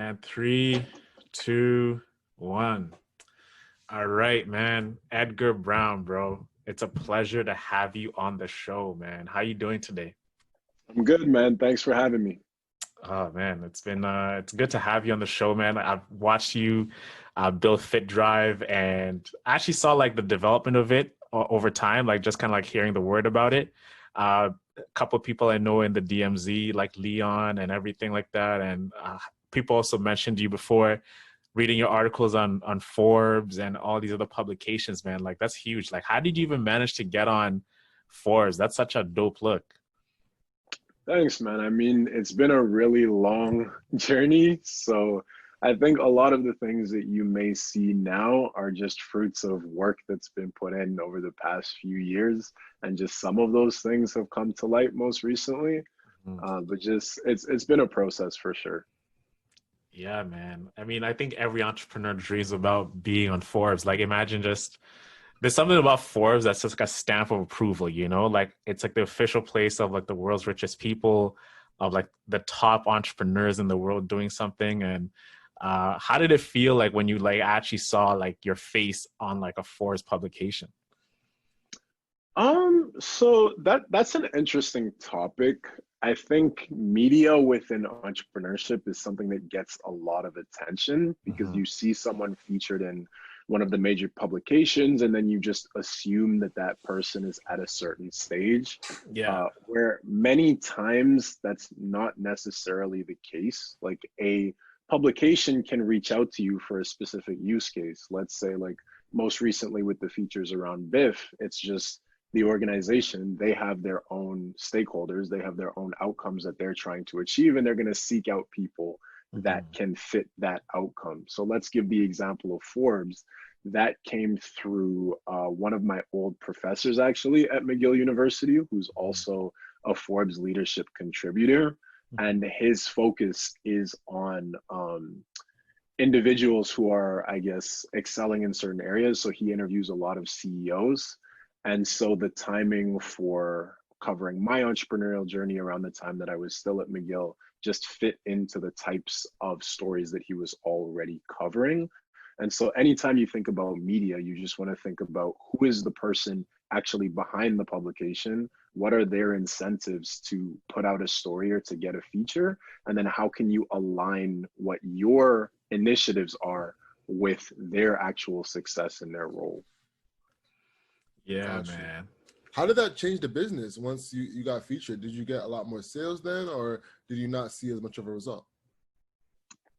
And three, two, one. All right, man. Edgar Brown, bro. It's a pleasure to have you on the show, man. How you doing today? I'm good, man. Thanks for having me. Oh man, it's good to have you on the show, man. I've watched you build FitDrive, and I actually saw like the development of it over time, like just kind of like hearing the word about it. A couple of people I know in the DMZ, like Leon and everything like that, and people also mentioned you before. Reading your articles on Forbes and all these other publications, man, like that's huge. Like, how did you even manage to get on Forbes? That's such a dope look. Thanks, man. I mean, it's been a really long journey. So I think a lot of the things that you may see now are just fruits of work that's been put in over the past few years. And just some of those things have come to light most recently. Mhm. But just it's been a process for sure. Yeah, man. I mean, I think every entrepreneur dreams about being on Forbes. Like, imagine just there's something about Forbes that's just got a stamp of approval, you know? Like, it's like the official place of like the world's richest people, of like the top entrepreneurs in the world doing something. And how did it feel like when you like actually saw like your face on like a Forbes publication? So that's an interesting topic. I think media within entrepreneurship is something that gets a lot of attention because Hmm. you see someone featured in one of the major publications, and then you just assume that that person is at a certain stage, Yeah. where many times that's not necessarily the case. Like a publication can reach out to you for a specific use case. Let's say, like most recently with the features around BIF, it's just the organization, they have their own stakeholders, they have their own outcomes that they're trying to achieve, and they're going to seek out people that Hmm. can fit that outcome. So let's give the example of Forbes. That came through one of my old professors actually at McGill University, who's also a Forbes leadership contributor. Hmm. And his focus is on individuals who are, I guess, excelling in certain areas. So he interviews a lot of CEOs. And so the timing for covering my entrepreneurial journey around the time that I was still at McGill just fit into the types of stories that he was already covering. And so anytime you think about media, you just want to think about who is the person actually behind the publication? What are their incentives to put out a story or to get a feature? And then how can you align what your initiatives are with their actual success in their role? Yeah, Got you. man. How did that change the business once you got featured? Did you get a lot more sales then, or did you not see as much of a result?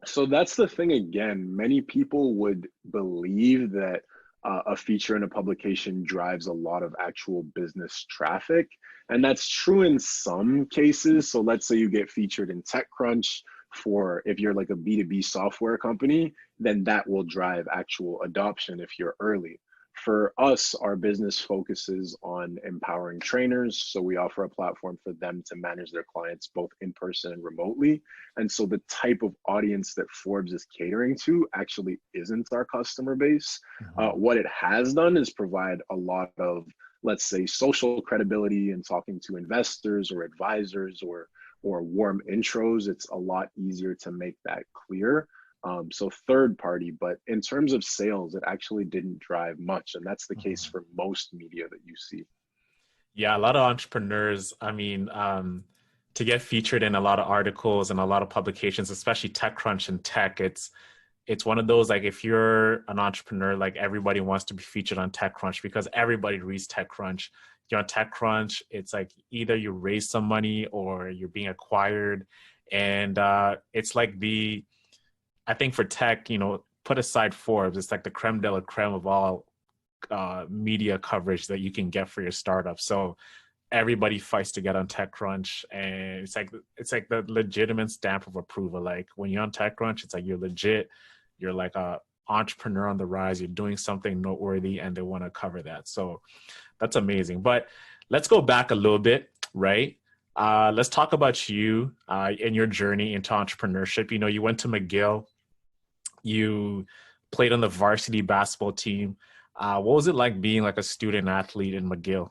So that's the thing again. Many people would believe that a feature in a publication drives a lot of actual business traffic. And that's true in some cases. So let's say you get featured in TechCrunch for if you're like a B2B software company, then that will drive actual adoption if you're early. For us, our business focuses on empowering trainers. So we offer a platform for them to manage their clients both in person and remotely. And so the type of audience that Forbes is catering to actually isn't our customer base. Hmm. What it has done is provide a lot of, let's say, social credibility in talking to investors or advisors or warm intros. It's a lot easier to make that clear. So third party, but in terms of sales, it actually didn't drive much. And that's the case Hmm. for most media that you see. Yeah, a lot of entrepreneurs, I mean, to get featured in a lot of articles and a lot of publications, especially TechCrunch and tech, it's one of those like if you're an entrepreneur, like everybody wants to be featured on TechCrunch because everybody reads TechCrunch. You're on TechCrunch, it's like either you raise some money or you're being acquired. And it's like I think for tech, put aside Forbes, it's like the creme de la creme of all media coverage that you can get for your startup. So everybody fights to get on TechCrunch, and it's like the legitimate stamp of approval. Like when you're on TechCrunch, it's like you're legit. You're like a entrepreneur on the rise. You're doing something noteworthy, and they want to cover that. So that's amazing. But let's go back a little bit, right? Let's talk about you and your journey into entrepreneurship. You went to McGill. You played on the varsity basketball team. What was it like being like a student athlete in McGill?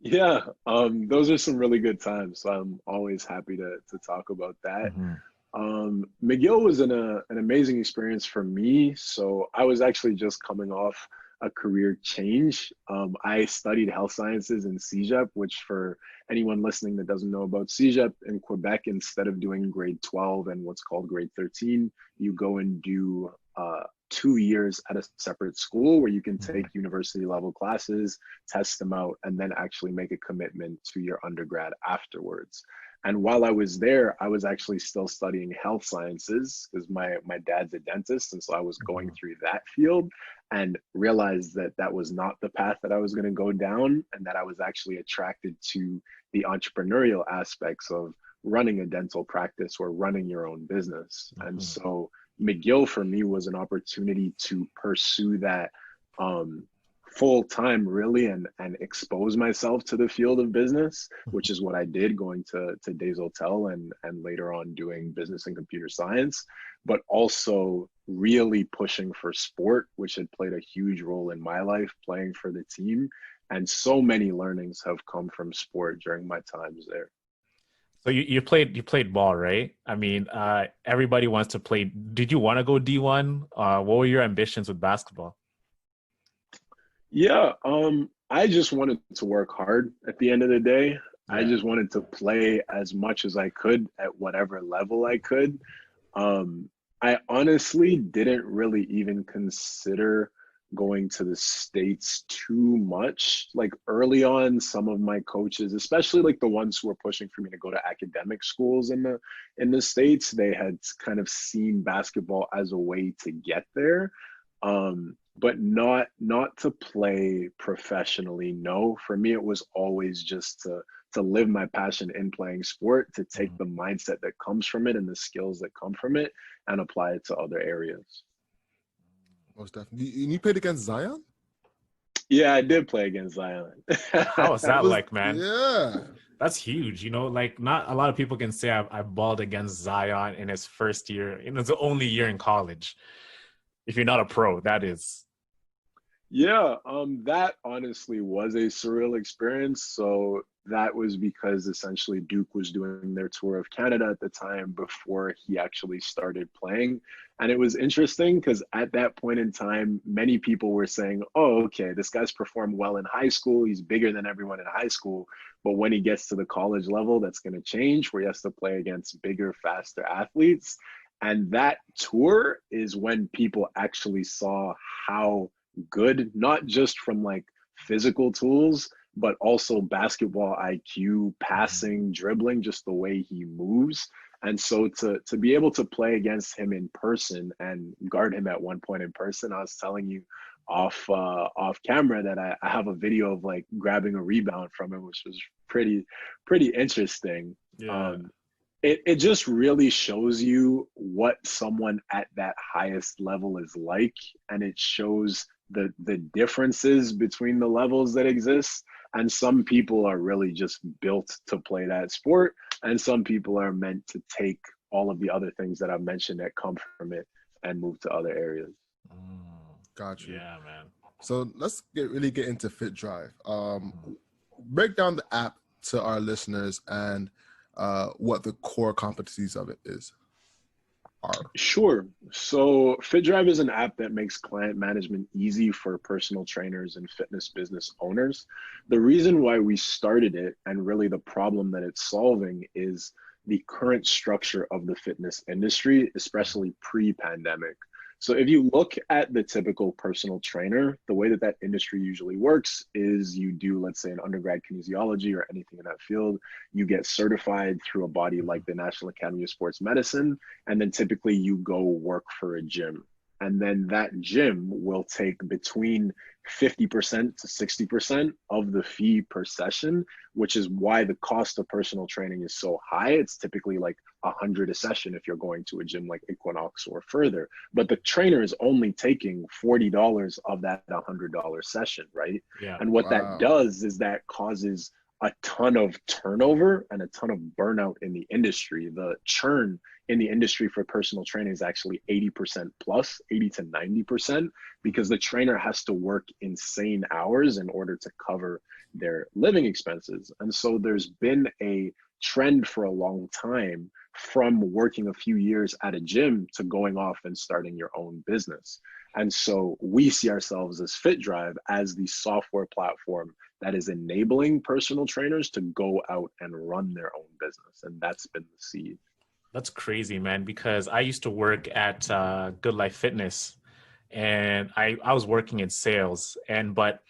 Yeah, those are some really good times. So I'm always happy to talk about that. Hmm. McGill was an amazing experience for me. So I was actually just coming off a career change. I studied health sciences in CEGEP, which for anyone listening that doesn't know about CEGEP in Quebec, instead of doing grade 12 and what's called grade 13, you go and do 2 years at a separate school where you can take university level classes, test them out, and then actually make a commitment to your undergrad afterwards. And while I was there, I was actually still studying health sciences because my dad's a dentist. And so I was going through that field and realized that that was not the path that I was going to go down, and that I was actually attracted to the entrepreneurial aspects of running a dental practice or running your own business. And so McGill for me was an opportunity to pursue that full time really, and expose myself to the field of business, which is what I did, going to Days Hotel and later on doing business and computer science, but also really pushing for sport, which had played a huge role in my life, playing for the team. And so many learnings have come from sport during my times there. So you played ball, right? I mean, everybody wants to play. Did you want to go D1? What were your ambitions with basketball? Yeah, I just wanted to work hard at the end of the day. Yeah. I just wanted to play as much as I could at whatever level I could. I honestly didn't really even consider going to the States too much. Like early on, some of my coaches, especially like the ones who were pushing for me to go to academic schools in the States, they had kind of seen basketball as a way to get there. But not to play professionally. No, for me, it was always just to live my passion in playing sport, to take the mindset that comes from it and the skills that come from it and apply it to other areas. Most definitely. You played against Zion? Yeah, I did play against Zion. How was that like, man? Yeah. That's huge. You know, like not a lot of people can say I balled against Zion in his first year. You know, it's the only year in college. If you're not a pro, that is. Yeah, that honestly was a surreal experience. So that was because essentially Duke was doing their tour of Canada at the time before he actually started playing. And it was interesting because at that point in time, many people were saying, oh, okay, this guy's performed well in high school. He's bigger than everyone in high school. But when he gets to the college level, that's going to change, where he has to play against bigger, faster athletes. And that tour is when people actually saw how good, not just from like physical tools, but also basketball IQ, passing, dribbling, just the way he moves. And so to be able to play against him in person and guard him at one point in person, I was telling you off camera that I have a video of like grabbing a rebound from him, which was pretty interesting. Yeah. It just really shows you what someone at that highest level is like, and it shows the differences between the levels that exist. And some people are really just built to play that sport, and some people are meant to take all of the other things that I've mentioned that come from it and move to other areas. Got you. Yeah, man. So let's really get into FitDrive. Break down the app to our listeners and what the core competencies of it are. Sure. So FitDrive is an app that makes client management easy for personal trainers and fitness business owners. The reason why we started it, and really the problem that it's solving, is the current structure of the fitness industry, especially pre-pandemic. So if you look at the typical personal trainer, the way that that industry usually works is you do, let's say, an undergrad kinesiology or anything in that field. You get certified through a body like the National Academy of Sports Medicine, and then typically you go work for a gym. And then that gym will take between 50% to 60% of the fee per session, which is why the cost of personal training is so high. It's typically like $100 a session if you're going to a gym like Equinox or further. But the trainer is only taking $40 of that $100 session, right? Yeah. And what that does is that causes a ton of turnover and a ton of burnout in the industry. The churn in the industry for personal training is actually 80% plus, 80 to 90%, because the trainer has to work insane hours in order to cover their living expenses. And so there's been a trend for a long time from working a few years at a gym to going off and starting your own business. And so we see ourselves as FitDrive as the software platform that is enabling personal trainers to go out and run their own business. And that's been the seed. That's crazy, man, because I used to work at Good Life Fitness, and I was working in sales, but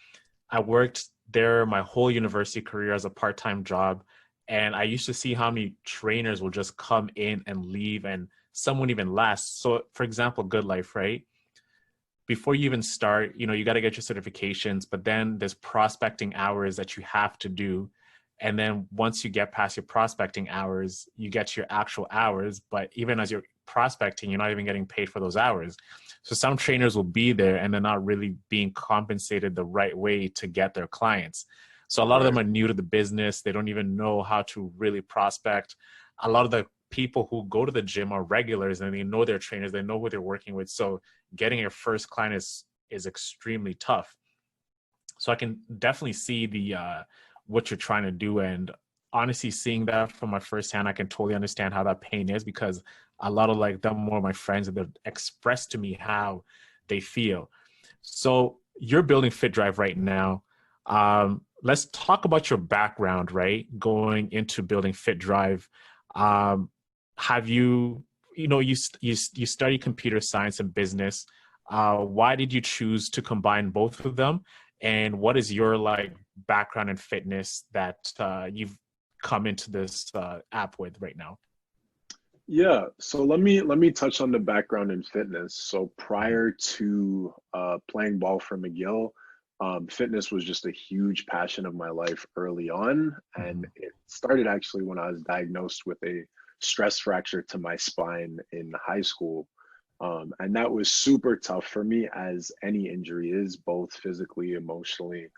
I worked there my whole university career as a part-time job. And I used to see how many trainers will just come in and leave, and some wouldn't even last. So for example, Good Life, right? Before you even start, you got to get your certifications, but then there's prospecting hours that you have to do. And then once you get past your prospecting hours, you get your actual hours. But even as you're prospecting, you're not even getting paid for those hours. So some trainers will be there and they're not really being compensated the right way to get their clients. So a lot of them are new to the business. They don't even know how to really prospect. A lot of the people who go to the gym are regulars and they know their trainers, they know who they're working with. So getting your first client is extremely tough. So I can definitely see what you're trying to do. And honestly, seeing that from my first hand, I can totally understand how that pain is, because a lot of them, more of my friends, that express to me how they feel. So you're building FitDrive right now. Let's talk about your background, right? Going into building FitDrive. Have you study computer science and business. Why did you choose to combine both of them? And what is your background in fitness that you've come into this app with right now? Yeah, so let me touch on the background in fitness. So prior to playing ball for McGill, fitness was just a huge passion of my life early on, and it started actually when I was diagnosed with a stress fracture to my spine in high school. And that was super tough for me, as any injury is, both physically, emotionally,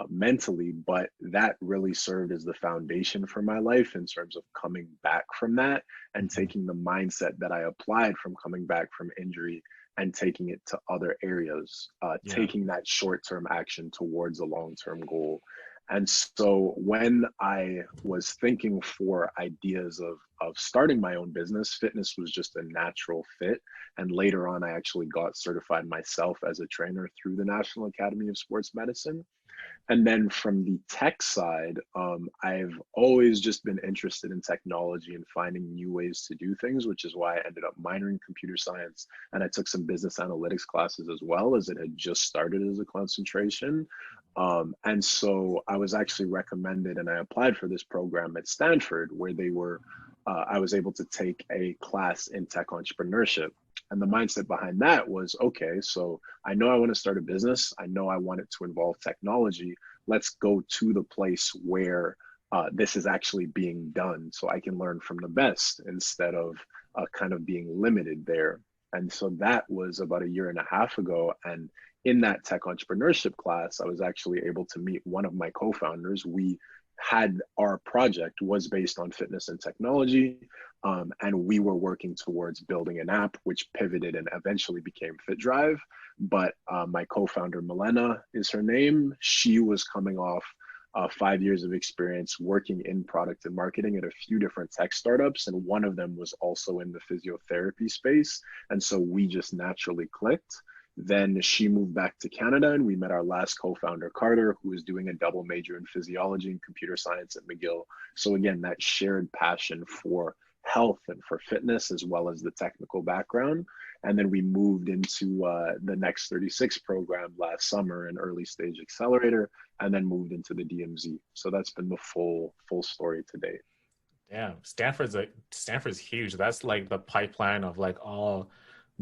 mentally, but that really served as the foundation for my life in terms of coming back from that and taking the mindset that I applied from coming back from injury and taking it to other areas, taking that short-term action towards a long-term goal. And so when I was thinking for ideas of starting my own business, fitness was just a natural fit. And later on, I actually got certified myself as a trainer through the National Academy of Sports Medicine. And then from the tech side, I've always just been interested in technology and finding new ways to do things, which is why I ended up minoring in computer science. And I took some business analytics classes as well, as it had just started as a concentration. And so I was actually recommended, and I applied for this program at Stanford, where I was able to take a class in tech entrepreneurship. And the mindset behind that was, okay, so I know I want to start a business. I know I want it to involve technology. Let's go to the place where this is actually being done, so I can learn from the best instead of kind of being limited there. And so that was about a year and a half ago. And in that tech entrepreneurship class, I was actually able to meet one of my co-founders. Our project was based on fitness and technology, and we were working towards building an app, which pivoted and eventually became FitDrive. But my co-founder, Milena is her name. She was coming off 5 years of experience working in product and marketing at a few different tech startups, and one of them was also in the physiotherapy space. And so we just naturally clicked. Then she moved back to Canada, and we met our last co-founder, Carter, who was doing a double major in physiology and computer science at McGill. So again, that shared passion for health and for fitness, as well as the technical background. And then we moved into the Next 36 program last summer, an early stage accelerator, and then moved into the DMZ. So that's been the full story to date. Yeah, Stanford's huge. That's the pipeline of all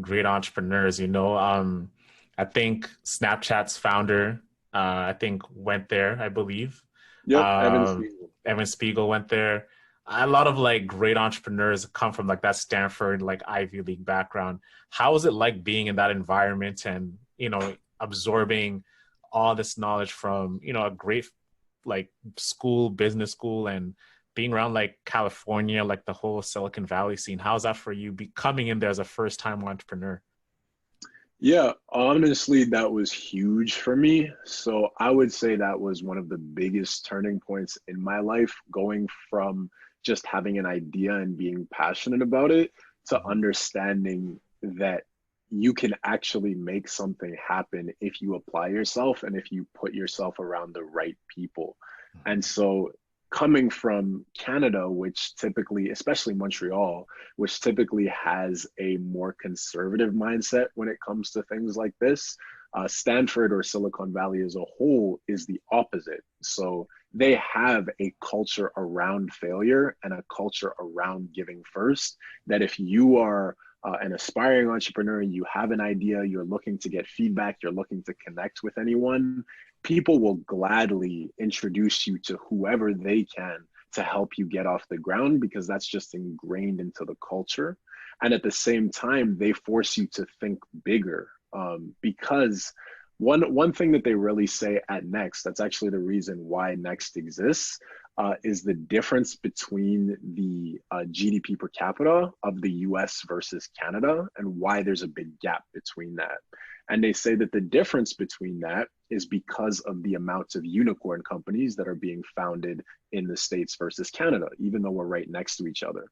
great entrepreneurs. I think Snapchat's founder, went there, I believe. Yep, Evan Spiegel went there. A lot of great entrepreneurs come from that Stanford Ivy League background. How was it being in that environment and absorbing all this knowledge from a great business school, and being around California, the whole Silicon Valley scene? How's that for you, coming in there as a first-time entrepreneur? Yeah, honestly, that was huge for me. So I would say that was one of the biggest turning points in my life, going from just having an idea and being passionate about it to understanding that you can actually make something happen if you apply yourself and if you put yourself around the right people. And so coming from Canada, which typically, especially Montreal, which typically has a more conservative mindset when it comes to things like this, Stanford or Silicon Valley as a whole is the opposite. So they have a culture around failure and a culture around giving first, that if you are an aspiring entrepreneur, you have an idea, you're looking to get feedback, you're looking to connect with anyone, people will gladly introduce you to whoever they can to help you get off the ground, because that's just ingrained into the culture. And at the same time, they force you to think bigger, because one thing that they really say at Next, that's actually the reason why Next exists, is the difference between the GDP per capita of the US versus Canada, and why there's a big gap between that. And they say that the difference between that is because of the amount of unicorn companies that are being founded in the States versus Canada, even though we're right next to each other.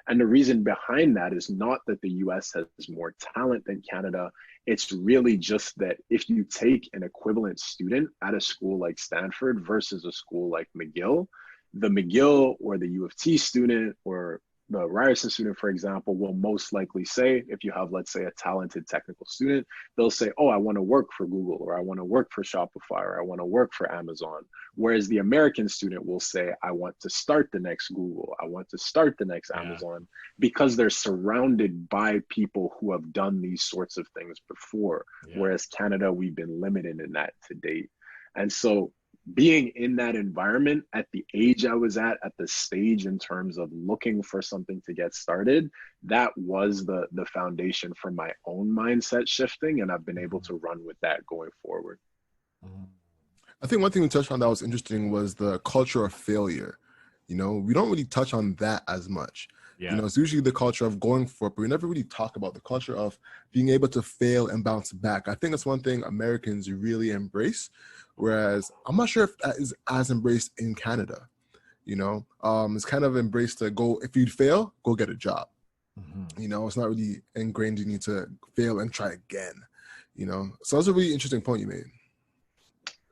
And the reason behind that is not that the US has more talent than Canada. It's really just that if you take an equivalent student at a school like Stanford versus a school like McGill, the McGill or the U of T student or the Ryerson student, for example, will most likely say, if you have, let's say, a talented technical student, they'll say, oh, I want to work for Google, or I want to work for Shopify, or I want to work for Amazon. Whereas the American student will say, I want to start the next Google, I want to start the next Amazon, because they're surrounded by people who have done these sorts of things before. Whereas Canada, we've been limited in that to date. And so being in that environment at the age I was at the stage in terms of looking for something to get started, that was the foundation for my own mindset shifting. And I've been able to run with that going forward. I think one thing we touched on that was interesting was the culture of failure. You know, we don't really touch on that as much. You know, it's usually the culture of going for it, but we never really talk about the culture of being able to fail and bounce back. I think that's one thing Americans really embrace, whereas I'm not sure if that is as embraced in Canada. You know, it's kind of embraced to go, if you fail, go get a job. You know, it's not really ingrained in you to fail and try again, you know. So that's a really interesting point you made.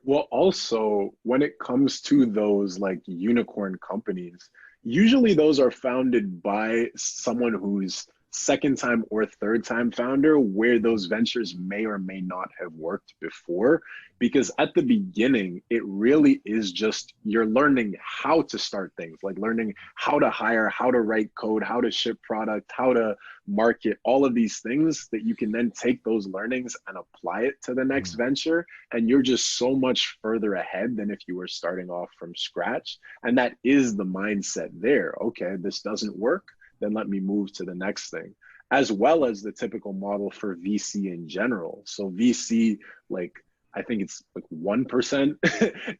Well, also, when it comes to those like unicorn companies, usually those are founded by someone who's second time or third time founder, where those ventures may or may not have worked before. Because at the beginning, it really is just you're learning how to start things, like learning how to hire, how to write code, how to ship product, how to market, all of these things that you can then take those learnings and apply it to the next venture. And you're just so much further ahead than if you were starting off from scratch. And that is the mindset there. Okay, this doesn't work, then let me move to the next thing, as well as the typical model for VC in general. So VC, like, I think it's like 1%,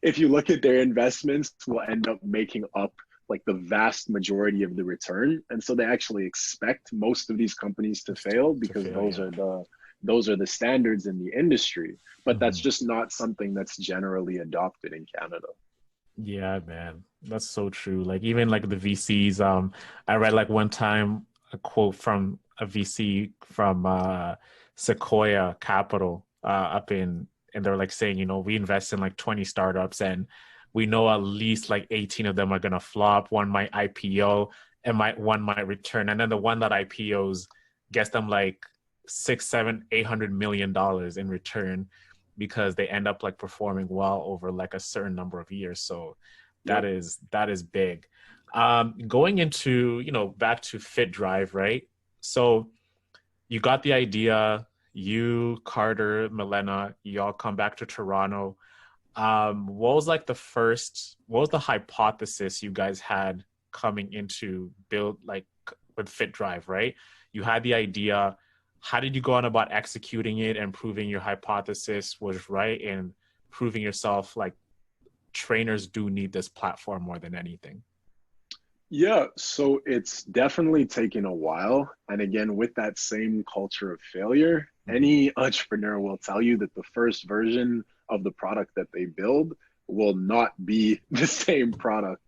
if you look at their investments, will end up making up like the vast majority of the return. And so they actually expect most of these companies to fail because those are the standards in the industry. But that's just not something that's generally adopted in Canada. Yeah, man, that's so true. Like even like the VCs, I read like one time a quote from a VC from Sequoia Capital up in, and they're like saying, you know, we invest in like 20 startups and we know at least like 18 of them are gonna flop. One might IPO and one might return, and then the one that IPOs gets them like $600-800 million in return, because they end up like performing well over like a certain number of years. So that is big. Going into, you know, back to FitDrive, right? So you got the idea, you, Carter, Milena, you all come back to Toronto. What was the hypothesis you guys had coming into build, like with FitDrive, right? You had the idea. How did you go on about executing it and proving your hypothesis was right and proving yourself like trainers do need this platform more than anything? Yeah, so it's definitely taken a while. And again, with that same culture of failure, any entrepreneur will tell you that the first version of the product that they build will not be the same product.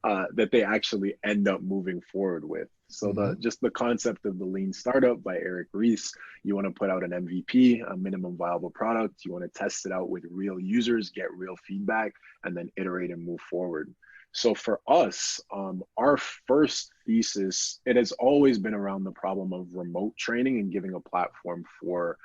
that they actually end up moving forward with. So just the concept of the lean startup by Eric Ries, you want to put out an MVP, a minimum viable product. You want to test it out with real users, get real feedback, and then iterate and move forward. So for us, our first thesis, it has always been around the problem of remote training and giving a platform for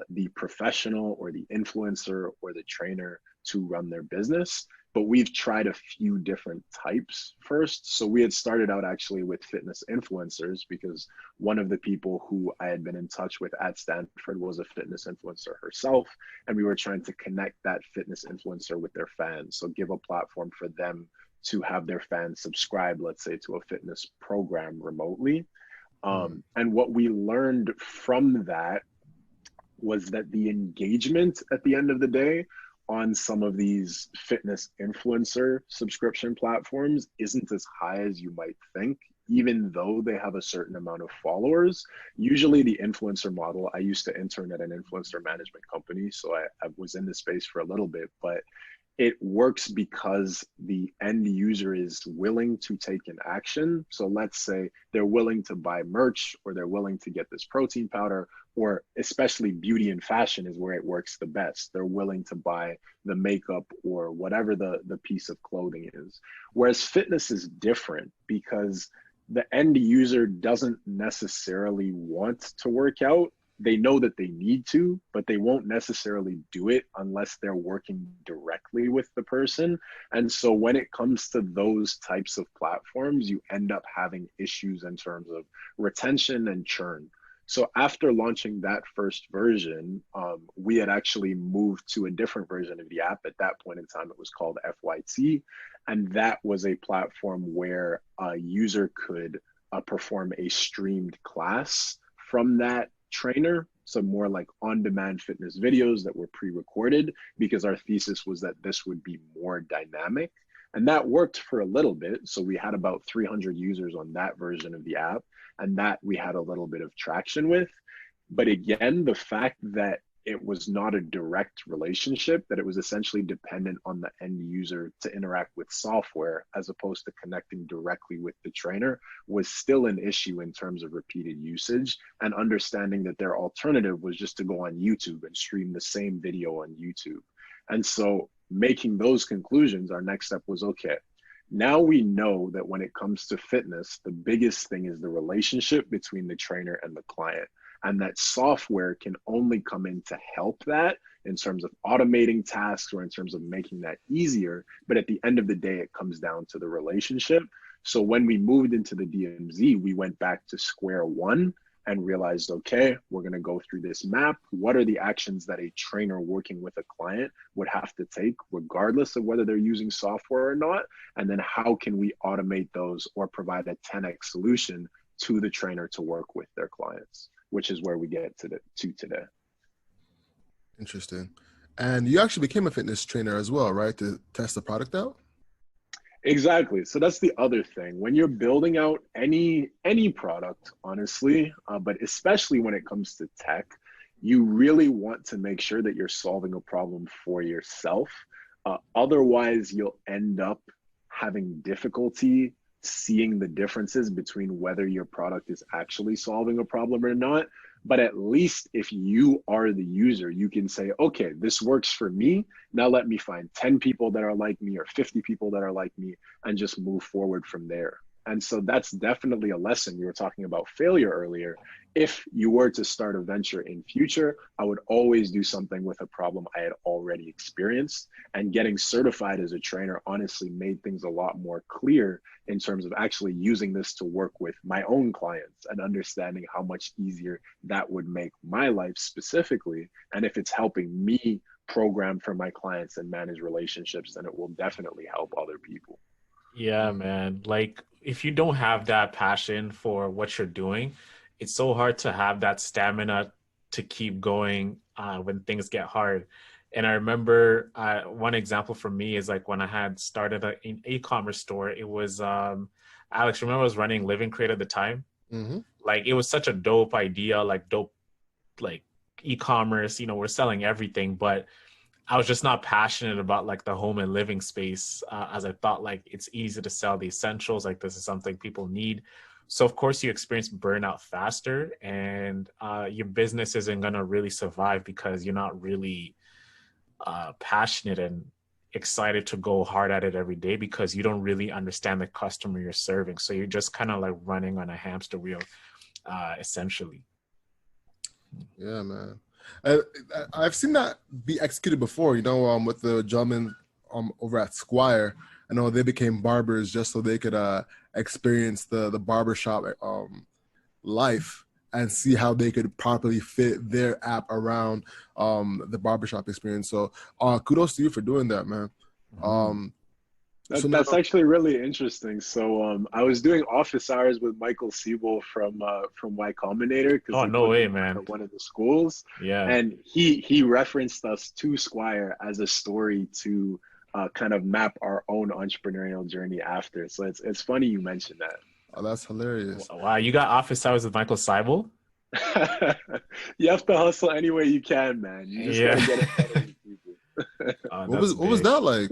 the professional or the influencer or the trainer to run their business. But we've tried a few different types first. So we had started out actually with fitness influencers, because one of the people who I had been in touch with at Stanford was a fitness influencer herself. And we were trying to connect that fitness influencer with their fans. So give a platform for them to have their fans subscribe, let's say, to a fitness program remotely. And what we learned from that was that the engagement at the end of the day on some of these fitness influencer subscription platforms isn't as high as you might think, even though they have a certain amount of followers. Usually the influencer model, I used to intern at an influencer management company, so I was in this space for a little bit, but it works because the end user is willing to take an action. So let's say they're willing to buy merch, or they're willing to get this protein powder, or especially beauty and fashion is where it works the best. They're willing to buy the makeup or whatever the piece of clothing is. Whereas fitness is different, because the end user doesn't necessarily want to work out. They know that they need to, but they won't necessarily do it unless they're working directly with the person. And so when it comes to those types of platforms, you end up having issues in terms of retention and churn. So after launching that first version, we had actually moved to a different version of the app. At that point in time, it was called FYT. And that was a platform where a user could perform a streamed class from that trainer. So more like on-demand fitness videos that were pre-recorded, because our thesis was that this would be more dynamic. And that worked for a little bit. So we had about 300 users on that version of the app, and that we had a little bit of traction with. But again, the fact that it was not a direct relationship, that it was essentially dependent on the end user to interact with software as opposed to connecting directly with the trainer, was still an issue in terms of repeated usage, and understanding that their alternative was just to go on YouTube and stream the same video on YouTube. And so making those conclusions, our next step was, okay, now we know that when it comes to fitness, the biggest thing is the relationship between the trainer and the client. And that software can only come in to help that in terms of automating tasks or in terms of making that easier. But at the end of the day, it comes down to the relationship. So when we moved into the DMZ, we went back to square one and realized, okay, we're going to go through this map. What are the actions that a trainer working with a client would have to take, regardless of whether they're using software or not? And then how can we automate those or provide a 10x solution to the trainer to work with their clients, which is where we get to today. Interesting. And you actually became a fitness trainer as well, right? To test the product out? Exactly. So that's the other thing. When you're building out any product, honestly, but especially when it comes to tech, you really want to make sure that you're solving a problem for yourself. Otherwise, you'll end up having difficulty seeing the differences between whether your product is actually solving a problem or not. But at least if you are the user, you can say, okay, this works for me. Now let me find 10 people that are like me or 50 people that are like me and just move forward from there. And so that's definitely a lesson. We were talking about failure earlier. If you were to start a venture in future, I would always do something with a problem I had already experienced. And getting certified as a trainer honestly made things a lot more clear in terms of actually using this to work with my own clients and understanding how much easier that would make my life specifically. And if it's helping me program for my clients and manage relationships, then it will definitely help other people. Yeah, man. Like if you don't have that passion for what you're doing, it's so hard to have that stamina to keep going when things get hard. And I remember one example for me is like when I had started an e-commerce store. It was Alex, remember I was running Living Crate at the time? Mm-hmm. Like it was such a dope idea, like dope, like e-commerce, we're selling everything, but I was just not passionate about like the home and living space, as I thought like it's easy to sell the essentials. Like this is something people need. So of course you experience burnout faster, and your business isn't going to really survive because you're not really passionate and excited to go hard at it every day, because you don't really understand the customer you're serving. So you're just kind of like running on a hamster wheel, essentially. Yeah, man. I've seen that be executed before, with the gentleman over at Squire. I know they became barbers just so they could experience the barbershop life and see how they could properly fit their app around the barbershop experience. So kudos to you for doing that, man. That's actually really interesting. So I was doing office hours with Michael Siebel from Y Combinator, because Oh, no way, man. At one of the schools. Yeah. And he referenced us to Squire as a story to kind of map our own entrepreneurial journey after. So it's funny you mentioned that. Oh, that's hilarious. Wow, you got office hours with Michael Seibel? You have to hustle any way you can, man. You just gotta get it better than people. What was that like?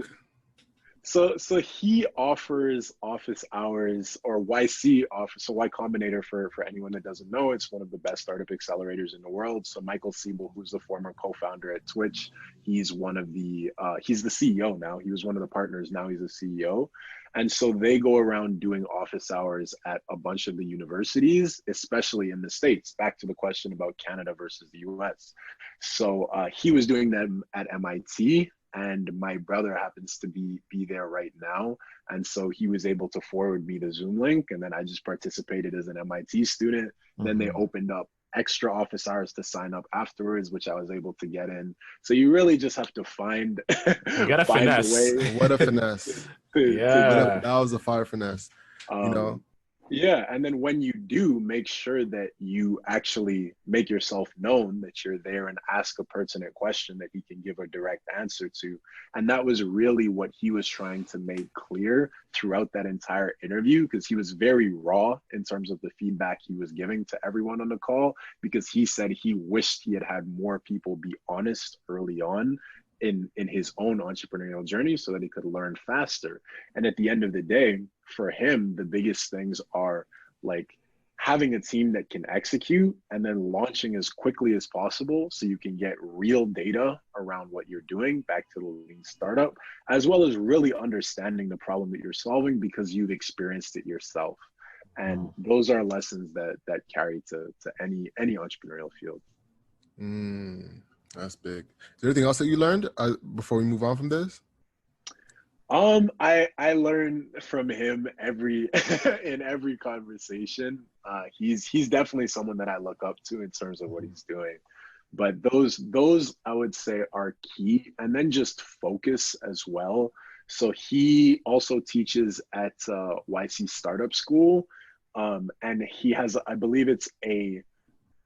So he offers office hours, or YC office. So Y Combinator, for anyone that doesn't know, it's one of the best startup accelerators in the world. So Michael Siebel, who's the former co-founder at Twitch, he's one of the he's the CEO now. He was one of the partners. Now he's the CEO. And so they go around doing office hours at a bunch of the universities, especially in the States. Back to the question about Canada versus the US. So he was doing them at MIT. And my brother happens to be there right now. And so he was able to forward me the Zoom link. And then I just participated as an MIT student. Mm-hmm. Then they opened up extra office hours to sign up afterwards, which I was able to get in. So you really just have to find, you gotta find finesse. A way. What a finesse. Yeah. That was a fire finesse, Yeah, and then when you do, make sure that you actually make yourself known, that you're there, and ask a pertinent question that he can give a direct answer to. And that was really what he was trying to make clear throughout that entire interview, because he was very raw in terms of the feedback he was giving to everyone on the call, because he said he wished he had more people be honest early on in his own entrepreneurial journey, so that he could learn faster. And at the end of the day, for him, the biggest things are like having a team that can execute, and then launching as quickly as possible so you can get real data around what you're doing, back to the lean startup, as well as really understanding the problem that you're solving because you've experienced it yourself. And those are lessons that carry to any entrepreneurial field. That's big. Is there anything else that you learned before we move on from this? I learn from him in every conversation. He's definitely someone that I look up to in terms of what he's doing. But those I would say are key, and then just focus as well. So he also teaches at YC Startup School, and he has, I believe it's a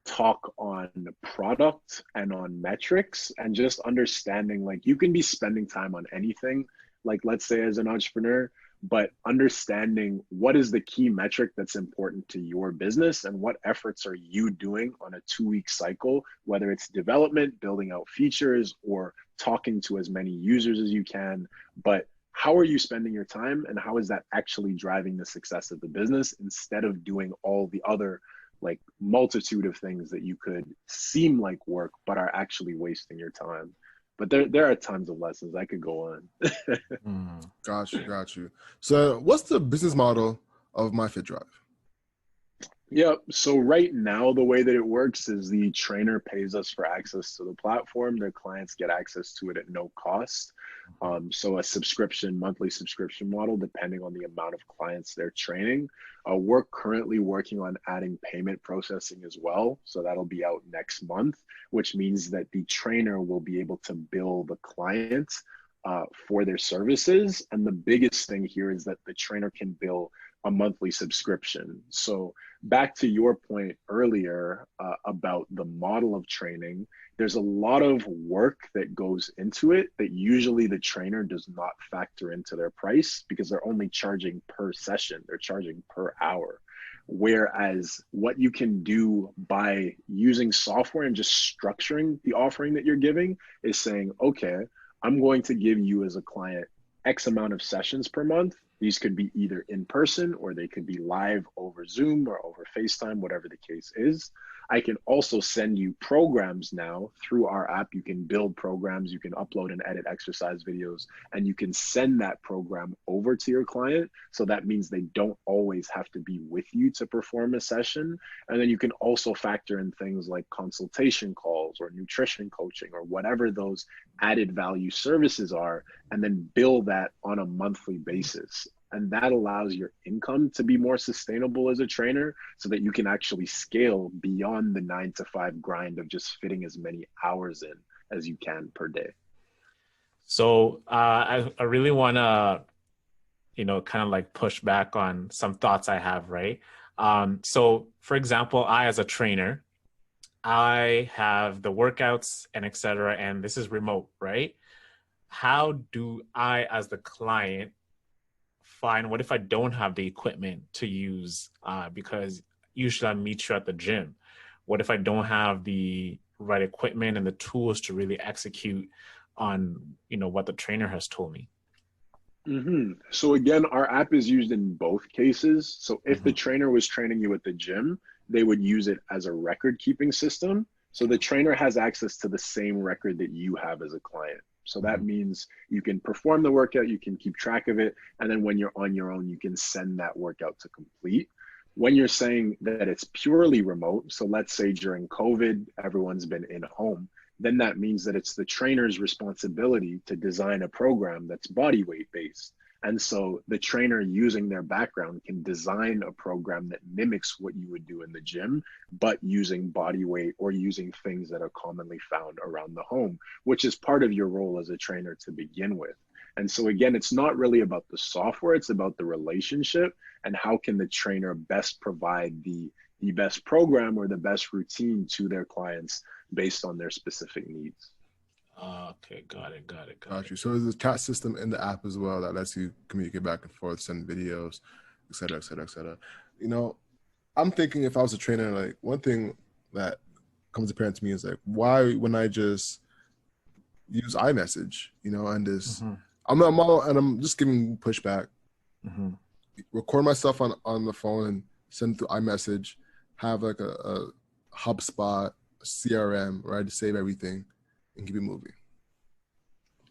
talk on product and on metrics, and just understanding, like, you can be spending time on anything, like let's say as an entrepreneur, but understanding what is the key metric that's important to your business and what efforts are you doing on a 2-week cycle, whether it's development, building out features, or talking to as many users as you can. But how are you spending your time, and how is that actually driving the success of the business, instead of doing all the other like multitude of things that you could seem like work but are actually wasting your time. But there are tons of lessons. I could go on. Got you. So what's the business model of Myfitdrive? Yeah, so right now the way that it works is the trainer pays us for access to the platform. Their clients get access to it at no cost. So a monthly subscription model, depending on the amount of clients they're training. We're currently working on adding payment processing as well. So that'll be out next month, which means that the trainer will be able to bill the client for their services. And the biggest thing here is that the trainer can bill a monthly subscription. So back to your point earlier about the model of training, there's a lot of work that goes into it that usually the trainer does not factor into their price, because they're only charging per session. They're charging per hour. Whereas what you can do by using software and just structuring the offering that you're giving is saying, okay, I'm going to give you as a client X amount of sessions per month. These could be either in person or they could be live over Zoom or over FaceTime, whatever the case is. I can also send you programs now through our app. You can build programs, you can upload and edit exercise videos, and you can send that program over to your client. So that means they don't always have to be with you to perform a session. And then you can also factor in things like consultation calls or nutrition coaching or whatever those added value services are, and then bill that on a monthly basis. And that allows your income to be more sustainable as a trainer so that you can actually scale beyond the 9 to 5 grind of just fitting as many hours in as you can per day. So I really want to, kind of like push back on some thoughts I have, right? So for example, I, as a trainer, I have the workouts and et cetera, and this is remote, right? How do I, as the client, find, what if I don't have the equipment to use, because usually I meet you at the gym? What if I don't have the right equipment and the tools to really execute on, what the trainer has told me? So again, our app is used in both cases. So if the trainer was training you at the gym, they would use it as a record keeping system. So the trainer has access to the same record that you have as a client. So that means you can perform the workout, you can keep track of it, and then when you're on your own, you can send that workout to complete. When you're saying that it's purely remote, so let's say during COVID, everyone's been in home, then that means that it's the trainer's responsibility to design a program that's body weight based. And so the trainer, using their background, can design a program that mimics what you would do in the gym, but using body weight or using things that are commonly found around the home, which is part of your role as a trainer to begin with. And so again, it's not really about the software, it's about the relationship and how can the trainer best provide the best program or the best routine to their clients based on their specific needs. Okay, got it. Got you. So there's a chat system in the app as well that lets you communicate back and forth, send videos, et cetera, et cetera, et cetera. I'm thinking, if I was a trainer, like, one thing that comes apparent to me is like, why wouldn't I just use iMessage, and this, I'm just giving pushback, record myself on the phone and send through iMessage, have like a HubSpot, a CRM, right, to save everything and keep it moving.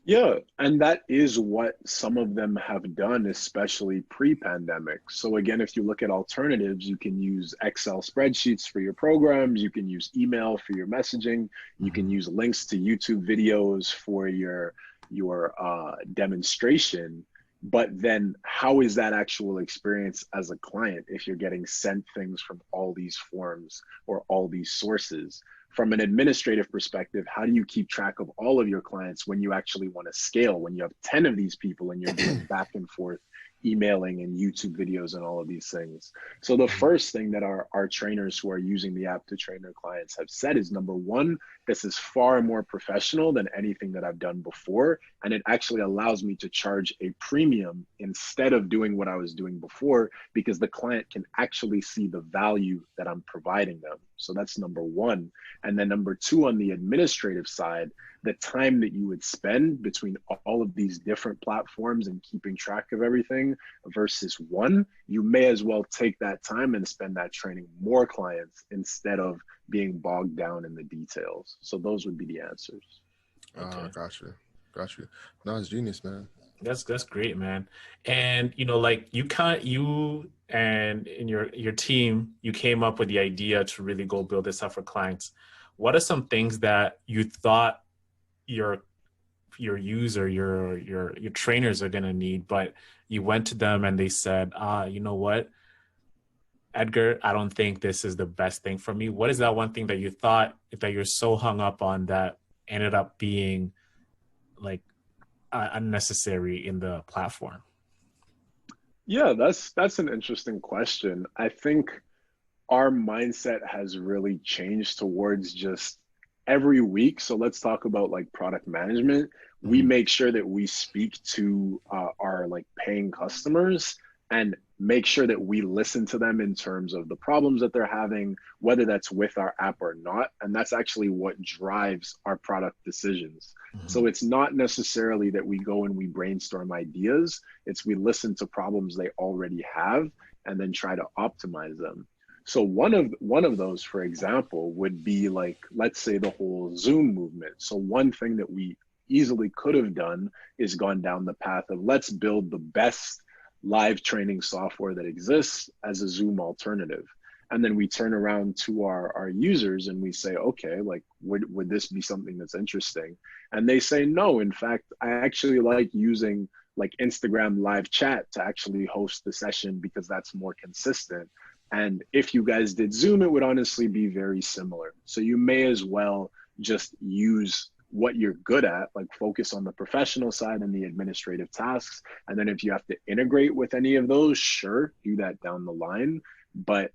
Yeah, and that is what some of them have done, especially pre-pandemic. So again, if you look at alternatives, you can use Excel spreadsheets for your programs, you can use email for your messaging, you can use links to YouTube videos for your demonstration. But then how is that actual experience as a client if you're getting sent things from all these forms or all these sources? From an administrative perspective, how do you keep track of all of your clients when you actually want to scale, when you have 10 of these people and you're doing back and forth emailing and YouTube videos and all of these things? So the first thing that our trainers who are using the app to train their clients have said is, number one, this is far more professional than anything that I've done before. And it actually allows me to charge a premium instead of doing what I was doing before, because the client can actually see the value that I'm providing them. So that's number one. And then number two, on the administrative side, the time that you would spend between all of these different platforms and keeping track of everything versus one, you may as well take that time and spend that training more clients instead of being bogged down in the details. So those would be the answers. Okay. Got you. No, it's genius, man. That's great, man. And like you and in your team, you came up with the idea to really go build this up for clients. What are some things that you thought your user, your trainers are gonna need, but you went to them and they said, you know what, Edgar, I don't think this is the best thing for me? What is that one thing that you thought that you're so hung up on that ended up being like unnecessary in the platform? Yeah, that's an interesting question. I think our mindset has really changed towards just every week. So let's talk about like product management. We make sure that we speak to our like paying customers and make sure that we listen to them in terms of the problems that they're having, whether that's with our app or not. And that's actually what drives our product decisions. So it's not necessarily that we go and we brainstorm ideas, it's we listen to problems they already have and then try to optimize them. So one of those, for example, would be like, let's say the whole Zoom movement. So one thing that we easily could have done is gone down the path of let's build the best live training software that exists as a Zoom alternative. And then we turn around to our users and we say, okay, like, would this be something that's interesting? And they say, no, in fact, I actually like using like Instagram live chat to actually host the session because that's more consistent. And if you guys did Zoom, it would honestly be very similar. So you may as well just use what you're good at, like focus on the professional side and the administrative tasks. And then if you have to integrate with any of those, sure, do that down the line. But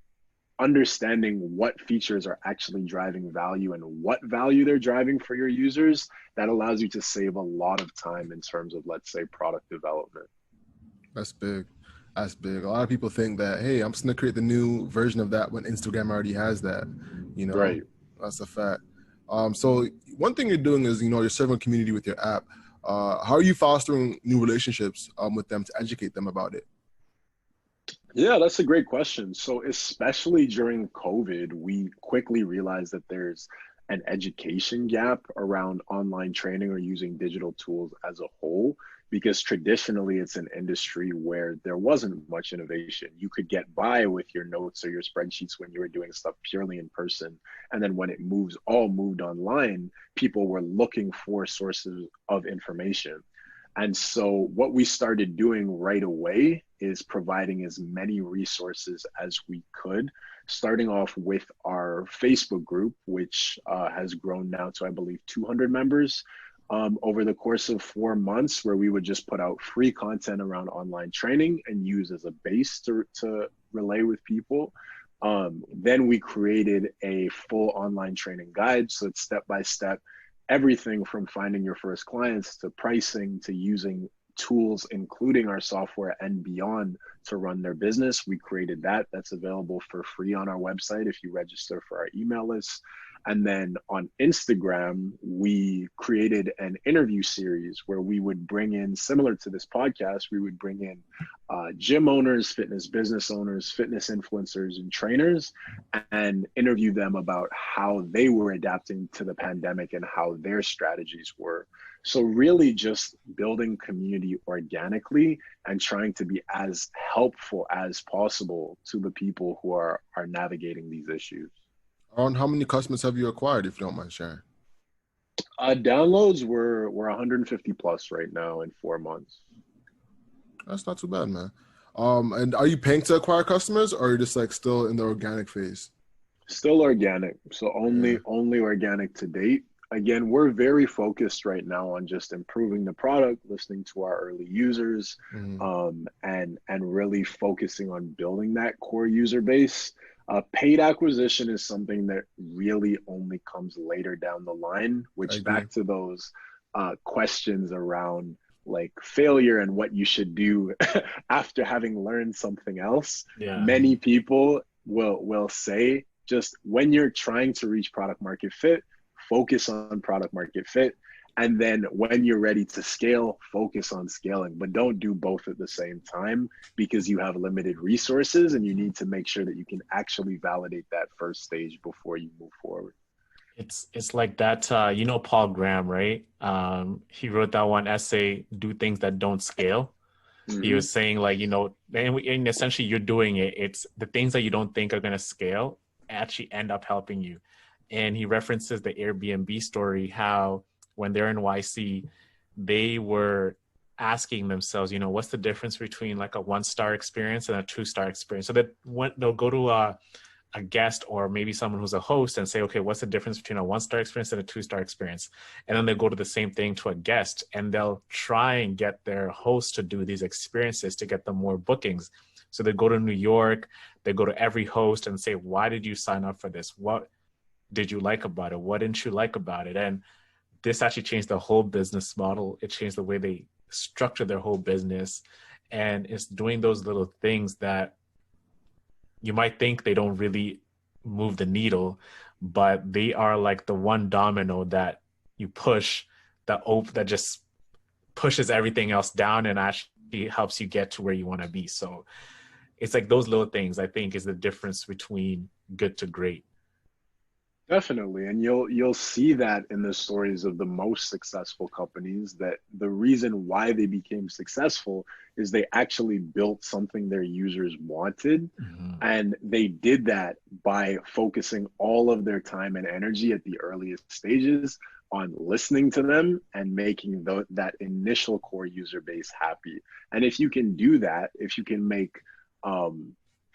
understanding what features are actually driving value and what value they're driving for your users, that allows you to save a lot of time in terms of, let's say, product development. That's big. That's big. A lot of people think that, hey, I'm just gonna create the new version of that when Instagram already has that, you know. Right. That's a fact. So one thing you're doing is, you know, you're serving a community with your app. How are you fostering new relationships with them to educate them about it? Yeah, that's a great question. So especially during COVID, we quickly realized that there's an education gap around online training or using digital tools as a whole, because traditionally it's an industry where there wasn't much innovation. You could get by with your notes or your spreadsheets when you were doing stuff purely in person. And then when it all moved online, people were looking for sources of information. And so what we started doing right away is providing as many resources as we could, starting off with our Facebook group, which has grown now to, I believe, 200 members over the course of 4 months, where we would just put out free content around online training and use as a base to relay with people. Then we created a full online training guide. So it's step-by-step, everything from finding your first clients to pricing to using tools, including our software and beyond, to run their business. We created that. That's available for free on our website if you register for our email list. And then on Instagram, we created an interview series where we would bring in, similar to this podcast, we would bring in gym owners, fitness business owners, fitness influencers, and trainers, and interview them about how they were adapting to the pandemic and how their strategies were. So really just building community organically and trying to be as helpful as possible to the people who are navigating these issues. On how many customers have you acquired, if you don't mind sharing? Downloads were 150 plus right now in 4 months. That's not too bad, man. And are you paying to acquire customers, or are you just like still in the organic phase? Still organic. So only organic to date. Again, we're very focused right now on just improving the product, listening to our early users, and really focusing on building that core user base. Paid acquisition is something that really only comes later down the line, which back to those questions around like failure and what you should do after having learned something else. Yeah. Many people will say, just when you're trying to reach product market fit, focus on product market fit. And then when you're ready to scale, focus on scaling, but don't do both at the same time, because you have limited resources and you need to make sure that you can actually validate that first stage before you move forward. It's like that, you know, Paul Graham, right? He wrote that one essay, Do Things That Don't Scale. Mm-hmm. He was saying like, you know, and essentially you're doing it. It's the things that you don't think are going to scale actually end up helping you. And he references the Airbnb story, how when they're in YC, they were asking themselves, you know, what's the difference between like a 1-star experience and a 2-star experience? So that when they'll go to a guest or maybe someone who's a host and say, okay, what's the difference between a 1-star experience and a 2-star experience? And then they go to the same thing to a guest and they'll try and get their host to do these experiences to get them more bookings. So they go to New York, they go to every host and say, why did you sign up for this? What did you like about it? What didn't you like about it? And this actually changed the whole business model. It changed the way they structure their whole business. And it's doing those little things that you might think they don't really move the needle, but they are like the one domino that you push that just pushes everything else down and actually helps you get to where you want to be. So it's like those little things, I think, is the difference between good to great. Definitely. And you'll see that in the stories of the most successful companies, that the reason why they became successful is they actually built something their users wanted. Mm-hmm. And they did that by focusing all of their time and energy at the earliest stages on listening to them and making that initial core user base happy. And if you can do that, if you can make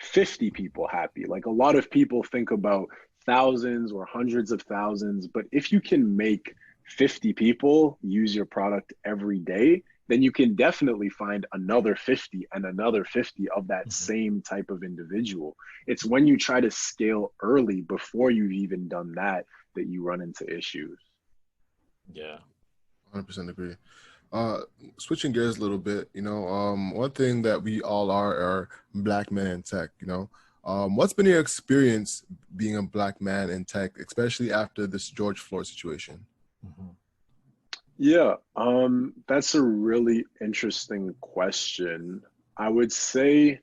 50 people happy, like a lot of people think about thousands or hundreds of thousands, but if you can make 50 people use your product every day, then you can definitely find another 50 and another 50 of that same type of individual. It's when you try to scale early before you've even done that that you run into issues. Yeah, 100% agree. Switching gears a little bit, one thing that we all are Black men in tech. What's been your experience being a Black man in tech, especially after this George Floyd situation? Mm-hmm. Yeah, that's a really interesting question. I would say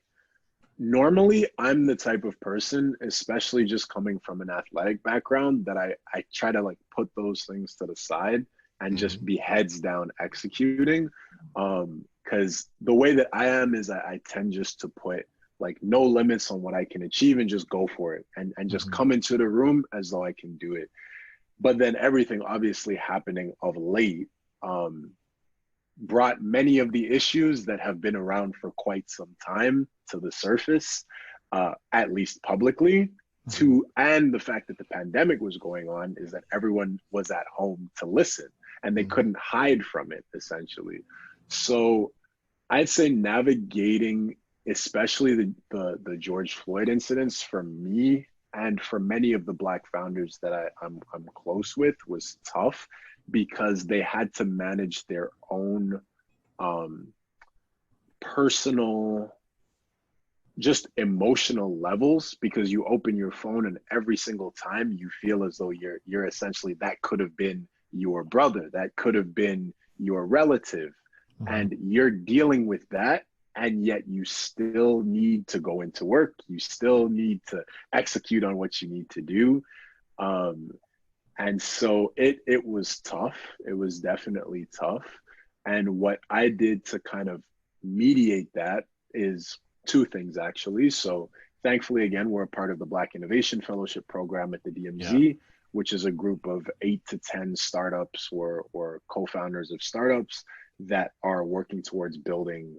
normally I'm the type of person, especially just coming from an athletic background, that I try to like put those things to the side and just be heads down executing. Because the way that I am is I tend just to put like no limits on what I can achieve and just go for it and just come into the room as though I can do it. But then everything obviously happening of late brought many of the issues that have been around for quite some time to the surface, at least publicly. And the fact that the pandemic was going on is that everyone was at home to listen and they couldn't hide from it, essentially. So I'd say navigating, especially the George Floyd incidents, for me and for many of the Black founders that I'm close with, was tough because they had to manage their own personal, just emotional levels, because you open your phone and every single time you feel as though you're essentially, that could have been your brother, that could have been your relative, and you're dealing with that, and yet you still need to go into work, you still need to execute on what you need to do. And so it was tough. It was definitely tough. And what I did to kind of mediate that is two things, actually. So thankfully, again, we're a part of the Black Innovation Fellowship program at the DMZ, which is a group of 8 to 10 startups or co-founders of startups that are working towards building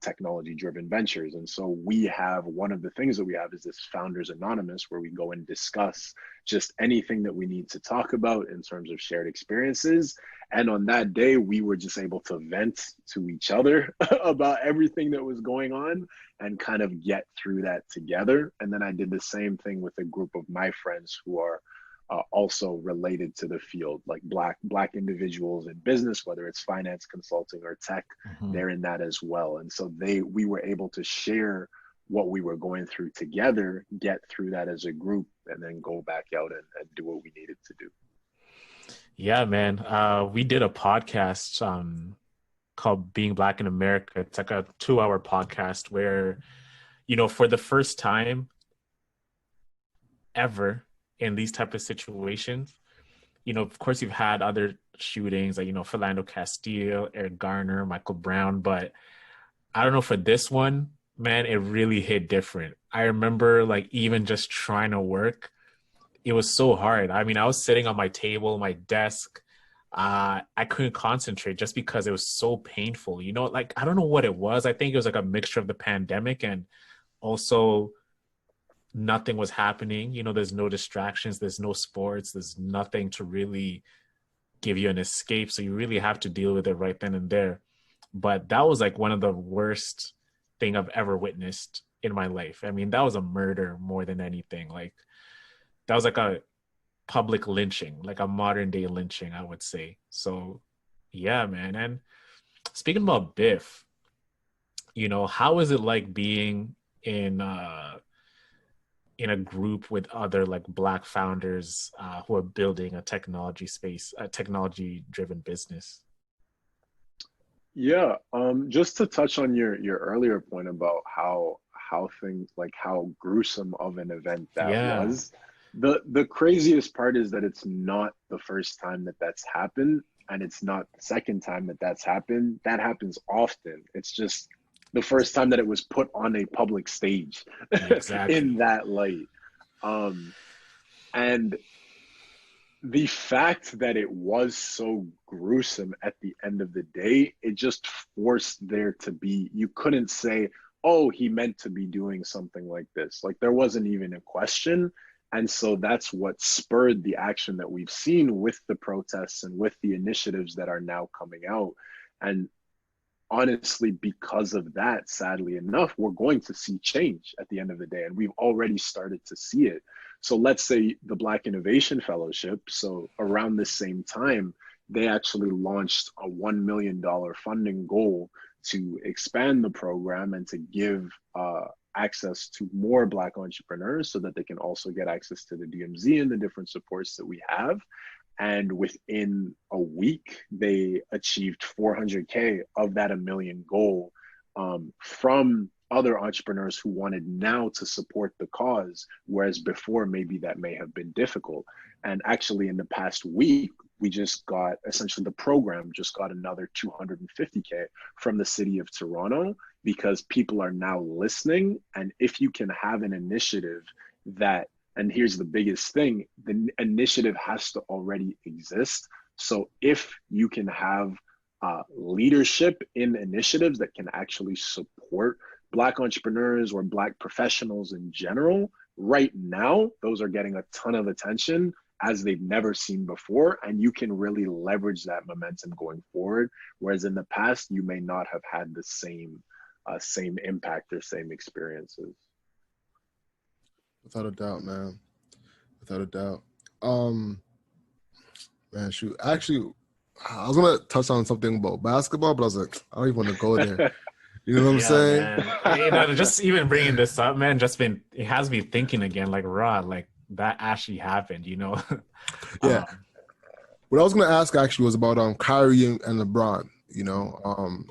technology-driven ventures. And so we have, one of the things that we have is this Founders Anonymous, where we go and discuss just anything that we need to talk about in terms of shared experiences. And on that day, we were just able to vent to each other about everything that was going on and kind of get through that together. And then I did the same thing with a group of my friends who are also related to the field, like black individuals in business, whether it's finance, consulting, or tech. They're in that as well. And so we were able to share what we were going through together, get through that as a group, and then go back out and do what we needed to do. Yeah, man. We did a podcast called Being Black in America. It's like a 2-hour podcast where, for the first time ever in these type of situations, of course you've had other shootings like, Philando Castile, Eric Garner, Michael Brown, but I don't know, for this one, man, it really hit different. I remember like even just trying to work, it was so hard. I mean, I was sitting on my table, my desk. I couldn't concentrate just because it was so painful. Like, I don't know what it was. I think it was like a mixture of the pandemic and also nothing was happening. There's no distractions, there's no sports, there's nothing to really give you an escape. So you really have to deal with it right then and there. But that was like one of the worst thing I've ever witnessed in my life. I mean, that was a murder more than anything. Like, that was like a public lynching, like a modern day lynching, I would say. So yeah, man. And speaking about Biff, you know, how is it like being in a group with other like Black founders who are building a technology driven business? Yeah, just to touch on your earlier point about how things like how gruesome of an event that Yeah, was. The craziest part is that it's not the first time that that's happened, and it's not the second time that that's happened. That happens often. It's just the first time that it was put on a public stage in exactly. that light. Um, and the fact that it was so gruesome at the end of the day, it just forced there to be, you couldn't say, oh, he meant to be doing something like this. Like there wasn't even a question. And so that's what spurred the action that we've seen with the protests and with the initiatives that are now coming out. And honestly, because of that, sadly enough, we're going to see change at the end of the day. And we've already started to see it. So let's say the Black Innovation Fellowship. So around the same time, they actually launched a $1 million funding goal to expand the program and to give access to more Black entrepreneurs so that they can also get access to the DMZ and the different supports that we have. And within a week, they achieved 400K of that $1 million goal from other entrepreneurs who wanted now to support the cause, whereas before maybe that may have been difficult. And actually, in the past week, we just got essentially the program just got another 250K from the city of Toronto because people are now listening. And if you can have an initiative that, and here's the biggest thing, the initiative has to already exist. So if you can have leadership in initiatives that can actually support Black entrepreneurs or Black professionals in general, right now, those are getting a ton of attention as they've never seen before. And you can really leverage that momentum going forward. Whereas in the past, you may not have had the same impact or same experiences. Without a doubt, man. Without a doubt. Man, shoot. Actually, I was gonna touch on something about basketball, but I was like, I don't even want to go there. You know what I'm Yeah, saying? man. You know, just even bringing this up, man, it has me thinking again, like, raw, like that actually happened, you know? Yeah. Um, What I was gonna ask actually was about Kyrie and LeBron. You know,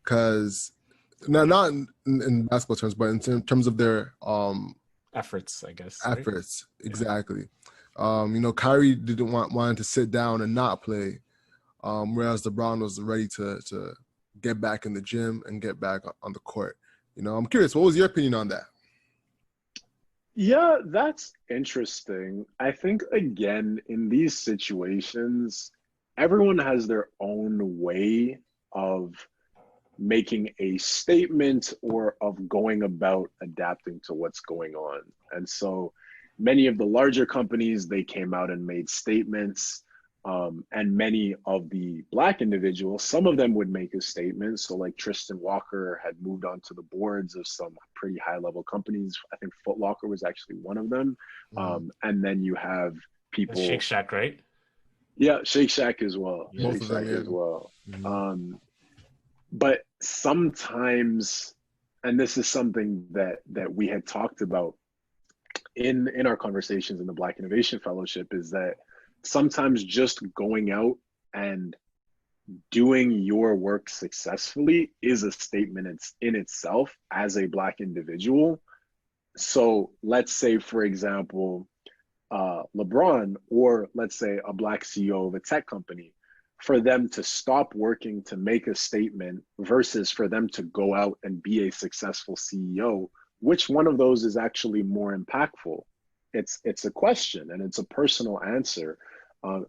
because not in basketball terms, but in terms of their efforts, I guess, right? efforts, Yeah. exactly. You know, Kyrie didn't wanted to sit down and not play, whereas LeBron was ready to get back in the gym and get back on the court. You know, I'm curious, what was your opinion on that? Yeah, that's interesting. I think, again, in these situations, everyone has their own way of making a statement or of going about adapting to what's going on. And so many of the larger companies, they came out and made statements. And many of the Black individuals, some of them would make a statement. So like Tristan Walker had moved on to the boards of some pretty high level companies. I think Foot Locker was actually one of them. Mm-hmm. And then you have The Shake people, Shack, right? yeah, Shake Shack as well. Yeah. Both Shake of them, Shack yeah. as well. Mm-hmm. But sometimes, and this is something that we had talked about in our conversations in the Black Innovation Fellowship, is that sometimes just going out and doing your work successfully is a statement in itself as a Black individual. So let's say, for example, LeBron, or let's say a Black CEO of a tech company, for them to stop working to make a statement versus for them to go out and be a successful CEO, which one of those is actually more impactful? It's a question and it's a personal answer.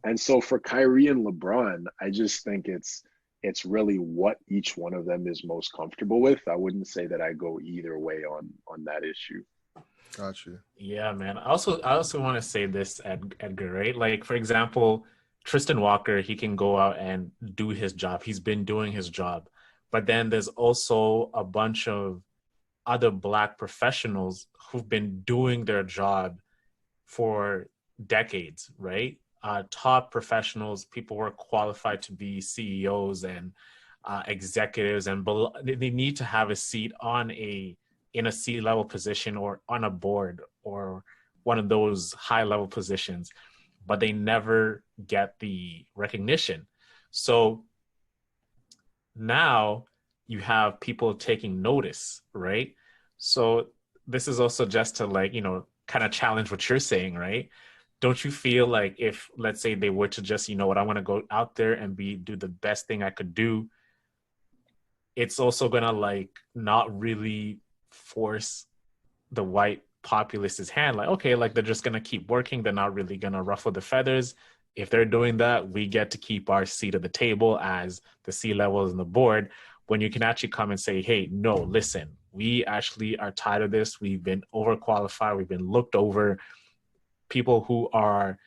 And so for Kyrie and LeBron, I just think it's really what each one of them is most comfortable with. I wouldn't say that I go either way on that issue. Gotcha. Yeah, man. I also want to say this, Edgar, right? Like, for example, Tristan Walker, he can go out and do his job. He's been doing his job. But then there's also a bunch of other Black professionals who've been doing their job for decades, right? Top professionals, people who are qualified to be CEOs and executives, and they need to have a seat in a C-level position or on a board or one of those high-level positions, but they never get the recognition. So now you have people taking notice, right? So this is also just to, like, you know, kind of challenge what you're saying, right? Don't you feel like if, let's say, they were to just, you know what, I want to go out there and do the best thing I could do, it's also gonna, like, not really force the white populace's hand, like, okay, like, they're just gonna keep working, they're not really gonna ruffle the feathers. If they're doing that, we get to keep our seat at the table as the C-levels and the board, when you can actually come and say, hey, no, listen, we actually are tired of this, we've been overqualified, we've been looked over, people who are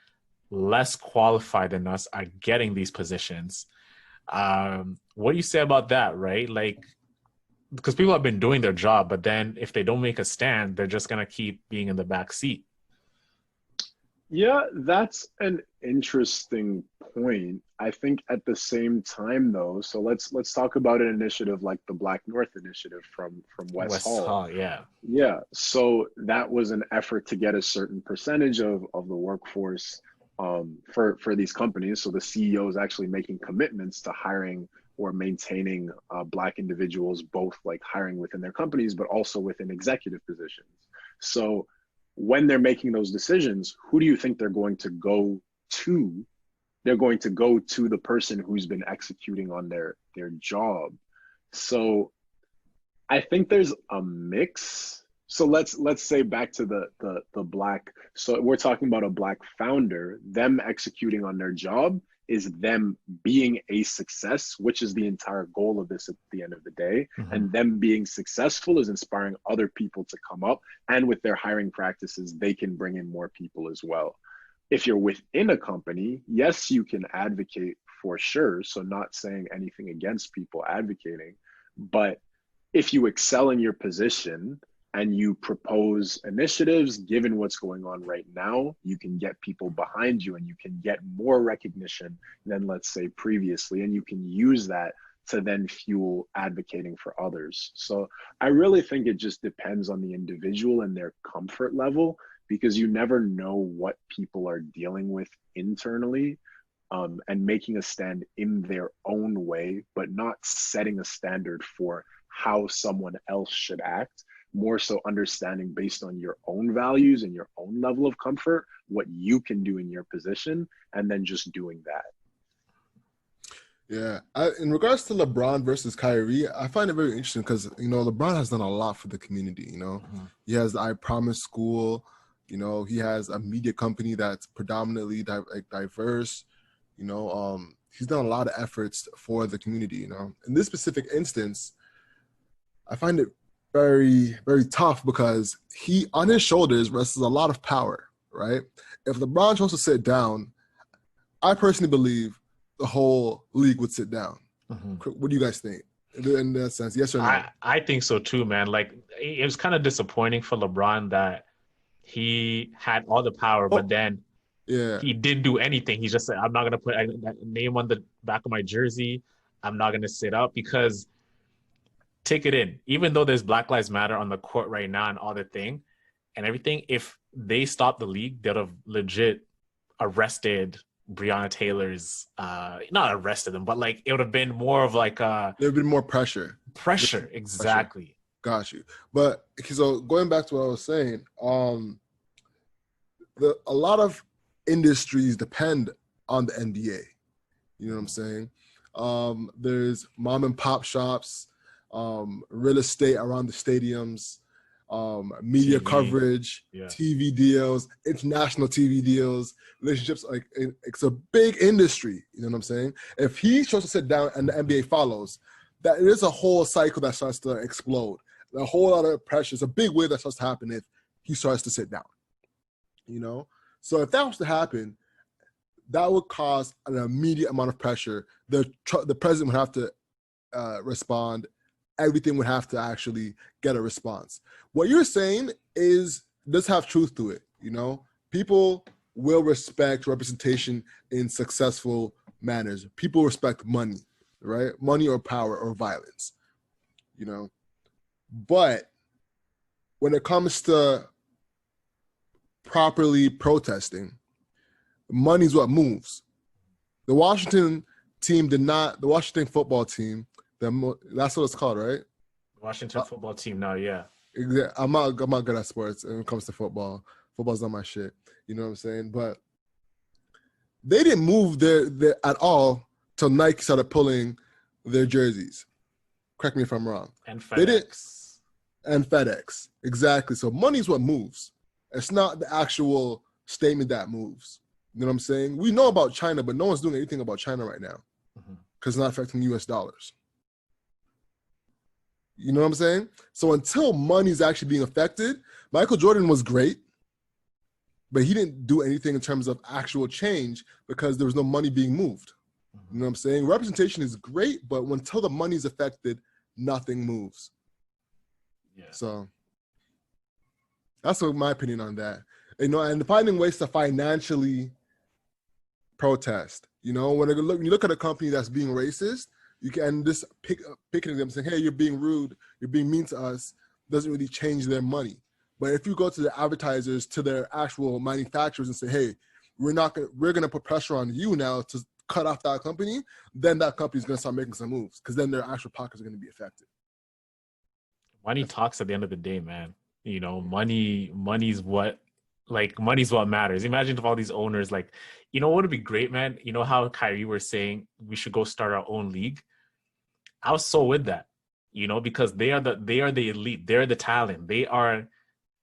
less qualified than us are getting these positions. What do you say about that, right? Like, because people have been doing their job, but then if they don't make a stand, they're just going to keep being in the back seat. Yeah, that's an interesting point. I think at the same time, though, so let's talk about an initiative like the Black North Initiative from West Hall. Yeah. Yeah, so that was an effort to get a certain percentage of the workforce for these companies. So the CEO is actually making commitments to hiring or maintaining Black individuals, both like hiring within their companies, but also within executive positions. So when they're making those decisions, who do you think they're going to go to? They're going to go to the person who's been executing on their job. So I think there's a mix. So let's say back to the Black. So we're talking about a Black founder. Them executing on their job is them being a success, which is the entire goal of this at the end of the day. Mm-hmm. And them being successful is inspiring other people to come up. And with their hiring practices, they can bring in more people as well. If you're within a company, yes, you can advocate for sure. So not saying anything against people advocating, but if you excel in your position and you propose initiatives, given what's going on right now, you can get people behind you and you can get more recognition than, let's say, previously. And you can use that to then fuel advocating for others. So I really think it just depends on the individual and their comfort level, because you never know what people are dealing with internally, and making a stand in their own way, but not setting a standard for how someone else should act. More so understanding based on your own values and your own level of comfort, what you can do in your position, and then just doing that. Yeah. In regards to LeBron versus Kyrie, I find it very interesting because, you know, LeBron has done a lot for the community, you know. Mm-hmm. He has the I Promise School, you know, he has a media company that's predominantly diverse, you know. He's done a lot of efforts for the community, you know. In this specific instance, I find it very, very tough because he, on his shoulders, rests a lot of power, right? If LeBron chose to sit down, I personally believe the whole league would sit down. Mm-hmm. What do you guys think in that sense? Yes or no? I think so too, man. Like, it was kind of disappointing for LeBron that he had all the power, but then he didn't do anything. He just said, I'm not going to put a name on the back of my jersey. I'm not going to sit up, because take it in. Even though there's Black Lives Matter on the court right now and all the thing and everything, if they stopped the league, they'd have legit arrested Breonna Taylor's, not arrested them, but like it would have been more of like there would have been more pressure. Exactly. Got you. But so going back to what I was saying, a lot of industries depend on the NBA. You know what I'm saying? There's mom and pop shops, real estate around the stadiums, media TV coverage, TV deals, international TV deals, relationships. Like, it's a big industry. You know what I'm saying? If he chose to sit down and the NBA follows, that it is a whole cycle that starts to explode. A whole lot of pressure. It's a big wave that starts to happen if he starts to sit down. You know? So if that was to happen, that would cause an immediate amount of pressure. The president would have to respond. Everything would have to actually get a response. What you're saying does have truth to it. You know, people will respect representation in successful manners. People respect money, right? Money or power or violence, But when it comes to properly protesting, money's what moves. The Washington football team, that's what it's called, right? Washington football team now, yeah. I'm not good at sports when it comes to football. Football's not my shit. You know what I'm saying? But they didn't move their at all till Nike started pulling their jerseys. Correct me if I'm wrong. And FedEx. They didn't, and FedEx. Exactly. So money's what moves. It's not the actual statement that moves. You know what I'm saying? We know about China, but no one's doing anything about China right now because it's not affecting US dollars. You know what I'm saying? So until money's actually being affected, Michael Jordan was great, but he didn't do anything in terms of actual change because there was no money being moved. You know what I'm saying? Representation is great, but until the money's affected, nothing moves. Yeah. So that's my opinion on that. And finding ways to financially protest. When you look at a company that's being racist, you can just picking them saying, hey, you're being rude, you're being mean to us, doesn't really change their money. But if you go to the advertisers, to their actual manufacturers and say, hey, we're gonna put pressure on you now to cut off that company, then that company's gonna start making some moves because then their actual pockets are gonna be affected. Money talks at the end of the day, man. Money's what matters. Imagine if all these owners, what would be great, man? You know how Kyrie were saying we should go start our own league? I was so with that, because they are the elite. They're the talent.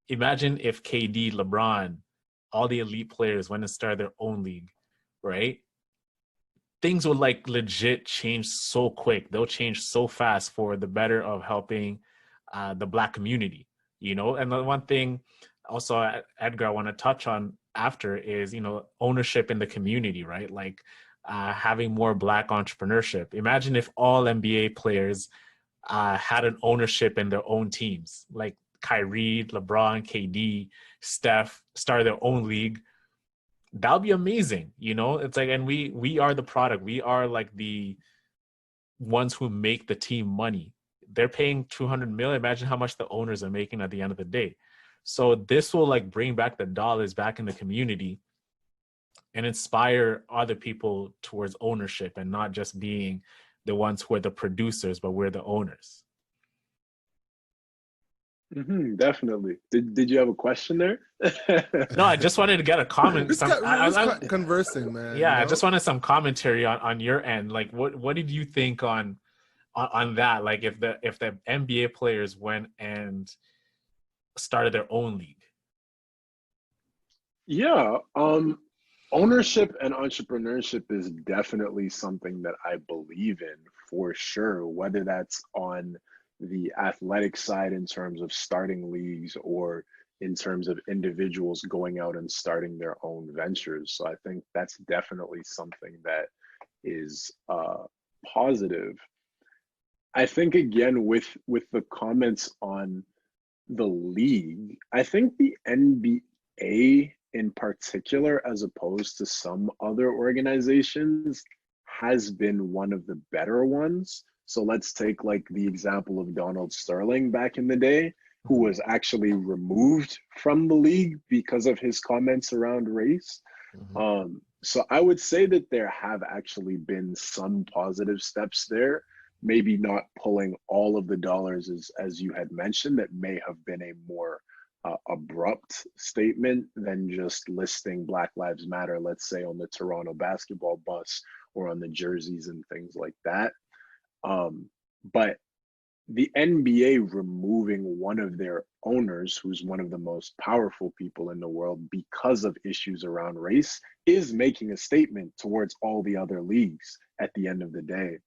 Imagine if KD, LeBron, all the elite players went and started their own league, right? Things would legit change so quick. They'll change so fast for the better of helping the Black community, And the one thing also, Edgar, I want to touch on after is, ownership in the community, right? Having more Black entrepreneurship. Imagine if all NBA players had an ownership in their own teams, like Kyrie, LeBron, KD, Steph, start their own league. That would be amazing, It's and we are the product. We are the ones who make the team money. They're paying $200 million. Imagine how much the owners are making at the end of the day. So this will bring back the dollars back in the community and inspire other people towards ownership and not just being the ones who are the producers, but we're the owners. Definitely. Did you have a question there? No, I just wanted to get a comment. Conversing, man. Yeah, I just wanted some commentary on your end. What did you think on that? If the NBA players went and started their own league. Yeah, ownership and entrepreneurship is definitely something that I believe in for sure, whether that's on the athletic side in terms of starting leagues or in terms of individuals going out and starting their own ventures. So I think that's definitely something that is positive. I think again with the comments on the league, I think the NBA in particular, as opposed to some other organizations, has been one of the better ones. So let's take the example of Donald Sterling back in the day, who was actually removed from the league because of his comments around race. So I would say that there have actually been some positive steps there. Maybe not pulling all of the dollars as you had mentioned. That may have been a more abrupt statement than just listing Black Lives Matter, let's say on the Toronto basketball bus or on the jerseys and things like that. But the NBA removing one of their owners, who's one of the most powerful people in the world because of issues around race, is making a statement towards all the other leagues at the end of the day.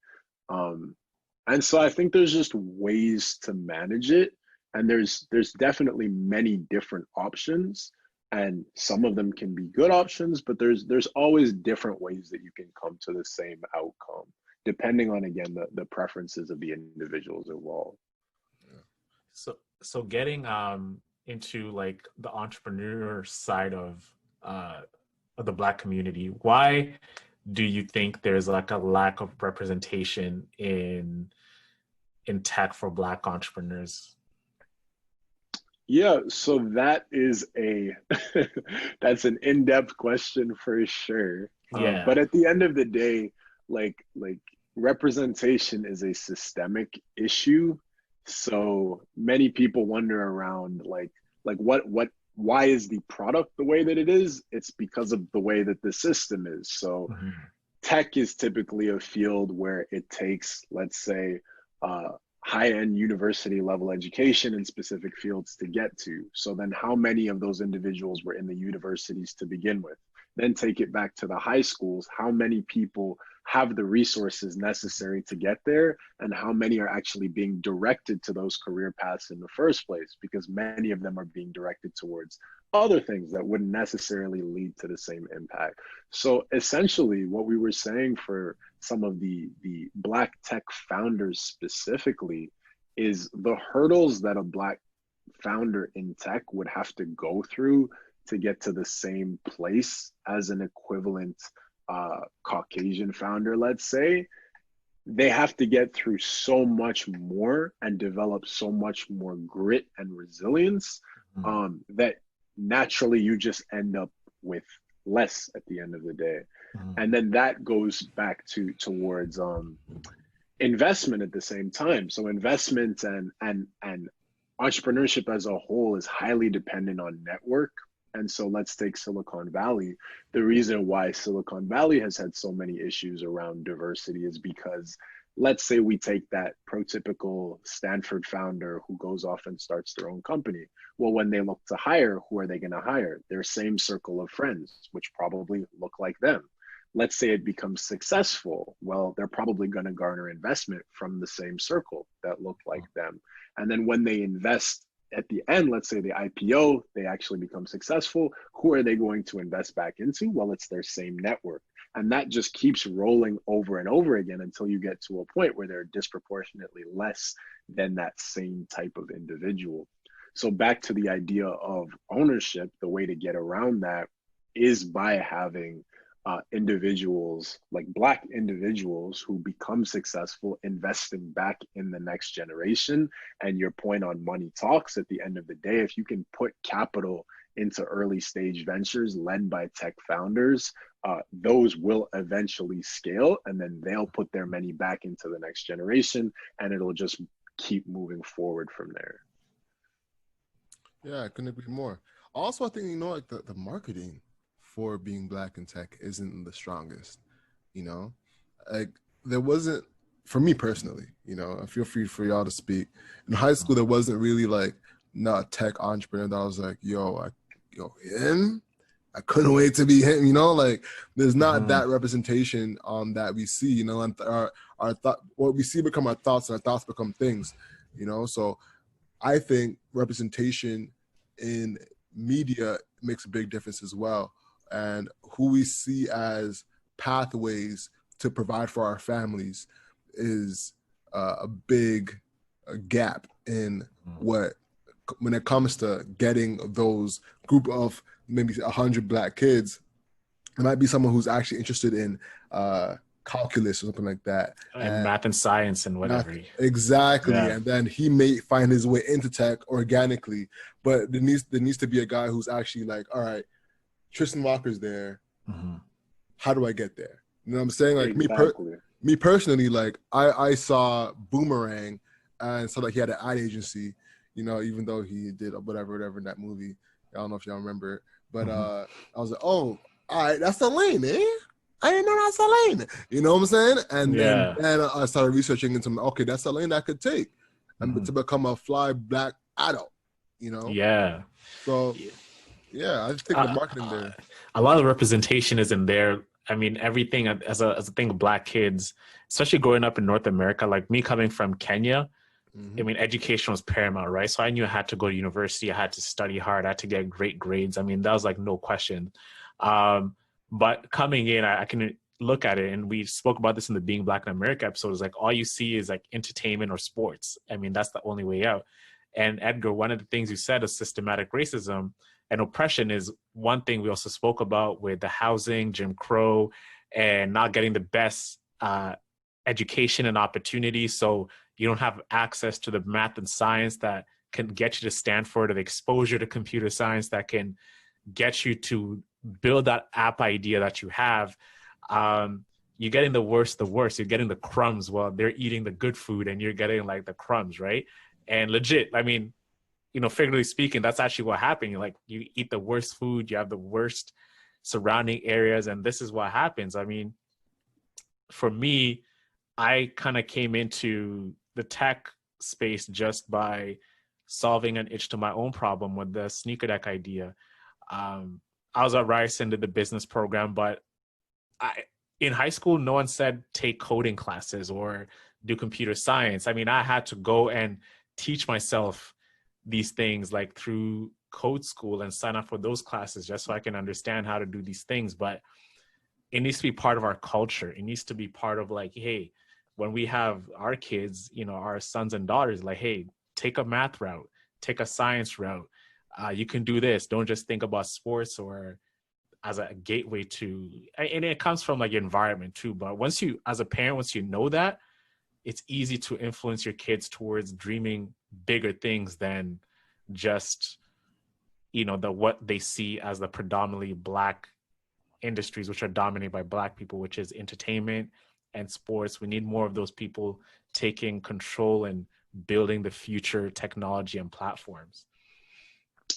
And so I think there's just ways to manage it. And there's definitely many different options. And some of them can be good options, but there's always different ways that you can come to the same outcome, depending on, again, the preferences of the individuals involved. So getting into the entrepreneur side of the Black community, why do you think there's like a lack of representation in tech for Black entrepreneurs? Yeah, so that is a that's an in-depth question for sure. But Yeah. at the end of the day, like representation is a systemic issue. So many people wonder around like what why is the product the way that it is? It's because of the way that the system is. So Mhm. tech is typically a field where it takes, let's say, uh, high-end university level education in specific fields to get to. So then how many of those individuals were in the universities to begin with? Then take it back to the high schools. How many people have the resources necessary to get there? And how many are actually being directed to those career paths in the first place? Because many of them are being directed towards other things that wouldn't necessarily lead to the same impact. So essentially, what we were saying for some of the Black tech founders specifically is the hurdles that a Black founder in tech would have to go through to get to the same place as an equivalent Caucasian founder, let's say. They have to get through so much more and develop so much more grit and resilience that naturally you just end up with less at the end of the day. And then that goes back towards investment at the same time. So investment and entrepreneurship as a whole is highly dependent on network. And so let's take Silicon Valley. The reason why Silicon Valley has had so many issues around diversity is because, let's say we take that prototypical Stanford founder who goes off and starts their own company. Well, when they look to hire, who are they going to hire? Their same circle of friends, which probably look like them. Let's say it becomes successful. Well, they're probably going to garner investment from the same circle that look like them. And then when they invest at the end, let's say the IPO, they actually become successful. Who are they going to invest back into? Well, it's their same network. And that just keeps rolling over and over again until you get to a point where they're disproportionately less than that same type of individual. So back to the idea of ownership, the way to get around that is by having individuals, like Black individuals who become successful, investing back in the next generation. And your point on money talks, at the end of the day, if you can put capital into early stage ventures led by tech founders, those will eventually scale, and then they'll put their money back into the next generation, and it'll just keep moving forward from there. Yeah, I couldn't agree more. Also, I think, like the marketing for being Black in tech isn't the strongest, like there wasn't, for me personally, I feel free for y'all to speak. In high school, there wasn't really like not a tech entrepreneur that I was like, him, I couldn't wait to be him, like there's not that representation that we see, and our thought, what we see become our thoughts, and our thoughts become things, so I think representation in media makes a big difference as well. And who we see as pathways to provide for our families is a big gap in when it comes to getting those group of maybe 100 Black kids. It might be someone who's actually interested in calculus or something like that, and math and science and whatever. Exactly. Yeah. And then he may find his way into tech organically, but there needs to be a guy who's actually like, all right, Tristan Walker's there. How do I get there? You know what I'm saying? Like exactly. me personally, like I saw Boomerang and saw that he had an ad agency, even though he did whatever in that movie. I don't know if y'all remember it, but I was like, oh, all right, that's the lane, man. I didn't know that's the lane. You know what I'm saying? And then I started researching into, okay, that's the lane I could take and to become a fly Black adult, Yeah. So yeah, I think the marketing there. A lot of representation is in there. I mean, everything as a thing of Black kids, especially growing up in North America, like me coming from Kenya, I mean, education was paramount, right? So I knew I had to go to university. I had to study hard. I had to get great grades. I mean, that was like no question. But coming in, I can look at it, and we spoke about this in the Being Black in America episode, is like all you see is like entertainment or sports. I mean, that's the only way out. And Edgar, one of the things you said is systematic racism and oppression is one thing we also spoke about with the housing, Jim Crow, and not getting the best education and opportunity. So you don't have access to the math and science that can get you to Stanford, or the exposure to computer science that can get you to build that app idea that you have. You're getting the worst. You're getting the crumbs while they're eating the good food, and you're getting like the crumbs, right? And legit, I mean, figuratively speaking, that's actually what happened. Like, you eat the worst food, you have the worst surrounding areas, and this is what happens. I mean, for me, I kind of came into the tech space just by solving an itch to my own problem with the sneaker deck idea. I was at Ryerson, did the business program, but in high school, no one said take coding classes or do computer science. I mean, I had to go and teach myself these things, like through code school, and sign up for those classes just so I can understand how to do these things. But it needs to be part of our culture. It needs to be part of, like, hey, when we have our kids, our sons and daughters, like, hey, take a math route, take a science route. You can do this. Don't just think about sports or as a gateway to, and it comes from like your environment too. But once you, as a parent, once you know that, it's easy to influence your kids towards dreaming bigger things than just, what they see as the predominantly Black industries, which are dominated by Black people, which is entertainment and sports. We need more of those people taking control and building the future technology and platforms.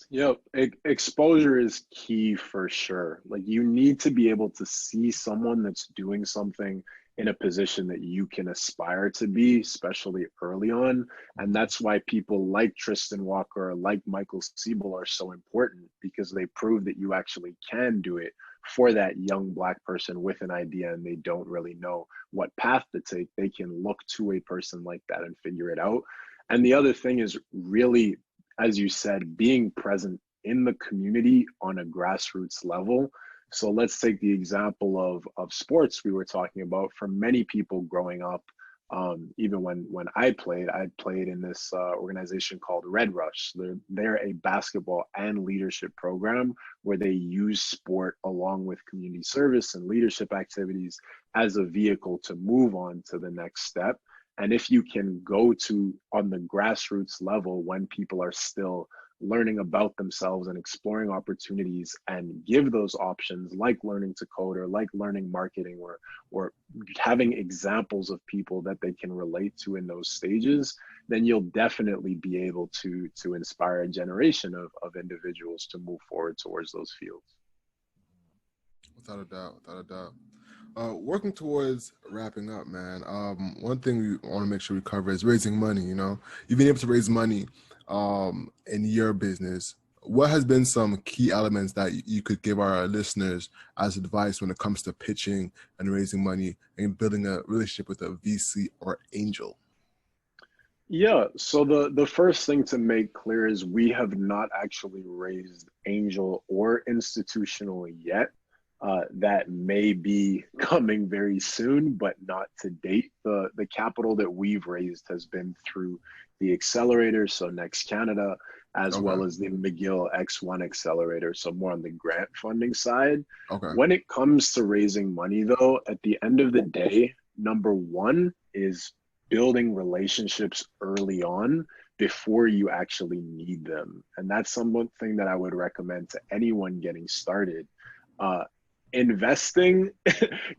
Yep, exposure is key for sure. Like, you need to be able to see someone that's doing something in a position that you can aspire to be, especially early on. And that's why people like Tristan Walker, like Michael Siebel are so important, because they prove that you actually can do it for that young Black person with an idea and they don't really know what path to take. They can look to a person like that and figure it out. And the other thing is really, as you said, being present in the community on a grassroots level. So let's take the example of sports we were talking about. For many people growing up, even when I played in this organization called Red Rush. They're a basketball and leadership program where they use sport along with community service and leadership activities as a vehicle to move on to the next step. And if you can go to on the grassroots level when people are still learning about themselves and exploring opportunities and give those options, like learning to code or like learning marketing, or having examples of people that they can relate to in those stages, then you'll definitely be able to inspire a generation of individuals to move forward towards those fields. Without a doubt. Working towards wrapping up, man. One thing we want to make sure we cover is raising money. You've been able to raise money in your business. What has been some key elements that you could give our listeners as advice when it comes to pitching and raising money and building a relationship with a VC or angel? Yeah, so the first thing to make clear is we have not actually raised angel or institutional yet. That may be coming very soon, but not to date. The capital that we've raised has been through the accelerator, so Next Canada, as well as the McGill X1 accelerator, so more on the grant funding side. When it comes to raising money, though, at the end of the day, number one is building relationships early on before you actually need them. And that's something that I would recommend to anyone getting started. Investing,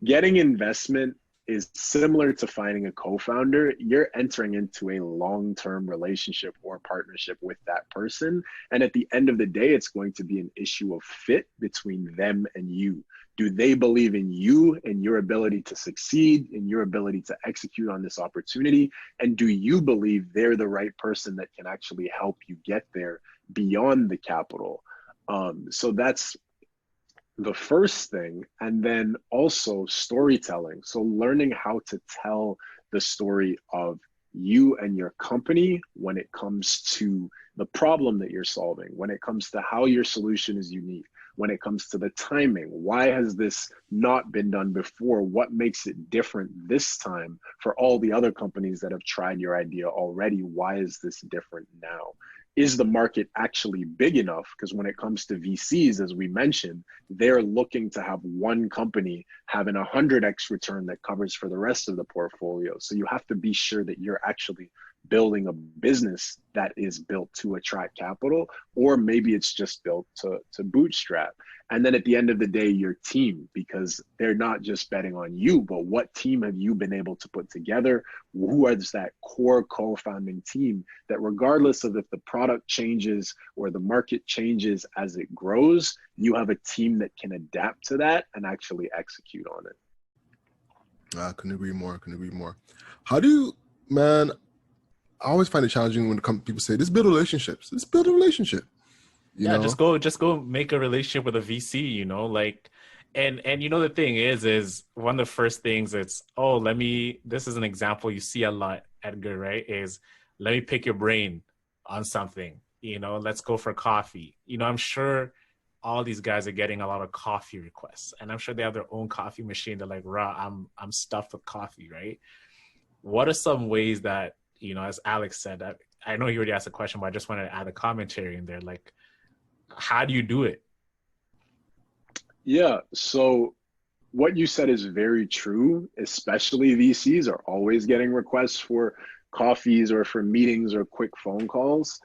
getting investment is similar to finding a co-founder. You're entering into a long-term relationship or partnership with that person. And at the end of the day, it's going to be an issue of fit between them and you. Do they believe in you and your ability to succeed, in your ability to execute on this opportunity? And do you believe they're the right person that can actually help you get there beyond the capital? So that's the first thing. And then also storytelling. So learning how to tell the story of you and your company when it comes to the problem that you're solving, when it comes to how your solution is unique, when it comes to the timing. Why has this not been done before? What makes it different this time for all the other companies that have tried your idea already? Why is this different now? is the market actually big enough? Because when it comes to VCs, as we mentioned, they're looking to have one company having 100x return that covers for the rest of the portfolio. So you have to be sure that you're actually building a business that is built to attract capital, or maybe it's just built to bootstrap. And then at the end of the day, your team, because they're not just betting on you, but what team have you been able to put together? Who is that core co-founding team that regardless of if the product changes or the market changes as it grows, you have a team that can adapt to that and actually execute on it. I couldn't agree more. Couldn't agree more. How do you, man, I always find it challenging when it comes, people say, "Let's build relationships. Let's build a relationship." You know? just go make a relationship with a VC, you know, like, and you know, the thing is one of the first things it's, oh, this is an example you see a lot, Edgar, right? Is let me pick your brain on something, you know, let's go for coffee. You know, I'm sure all these guys are getting a lot of coffee requests, and I'm sure they have their own coffee machine. They're like, I'm stuffed with coffee, right? What are some ways that, you know, as Alex said, I know he already asked a question, but I just wanted to add a commentary in there. Like, how do you do it? Yeah, so what you said is very true, especially VCs are always getting requests for coffees or for meetings or quick phone calls.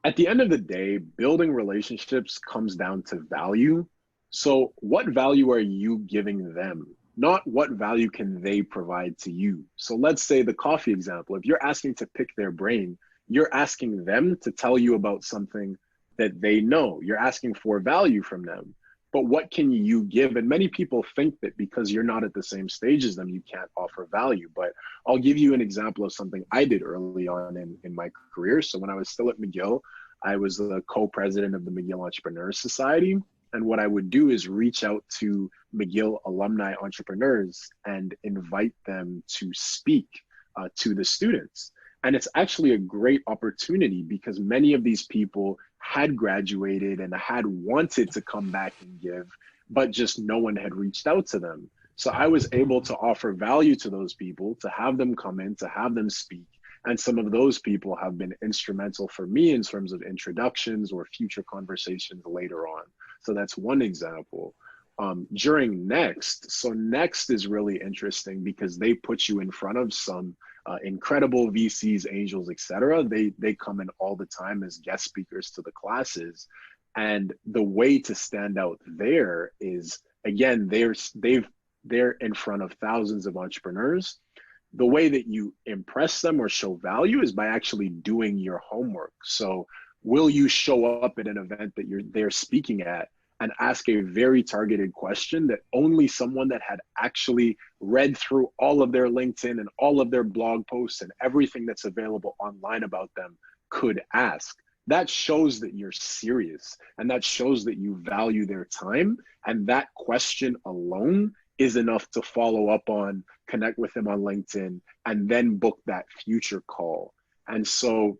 At the end of the day, building relationships comes down to value. So what value are you giving them? Not what value can they provide to you. So let's say the coffee example, if you're asking to pick their brain, you're asking them to tell you about something that they know. You're asking for value from them. But what can you give? And many people think that because you're not at the same stage as them, you can't offer value. But I'll give you an example of something I did early on in my career. So when I was still at McGill, I was the co-president of the McGill Entrepreneurs Society. And what I would do is reach out to McGill alumni entrepreneurs and invite them to speak to the students. And it's actually a great opportunity because many of these people had graduated and had wanted to come back and give, but just no one had reached out to them. So I was able to offer value to those people, to have them come in, to have them speak. And some of those people have been instrumental for me in terms of introductions or future conversations later on. So that's one example. During Next, so Next is really interesting because they put you in front of some incredible VCs, angels, etc. They come in all the time as guest speakers to the classes. And the way to stand out there is, again, they're in front of thousands of entrepreneurs. The way that you impress them or show value is by actually doing your homework. So will you show up at an event that they're speaking at and ask a very targeted question that only someone that had actually read through all of their LinkedIn and all of their blog posts and everything that's available online about them could ask? That shows that you're serious, and that shows that you value their time. And that question alone is enough to follow up on, connect with them on LinkedIn, and then book that future call. And so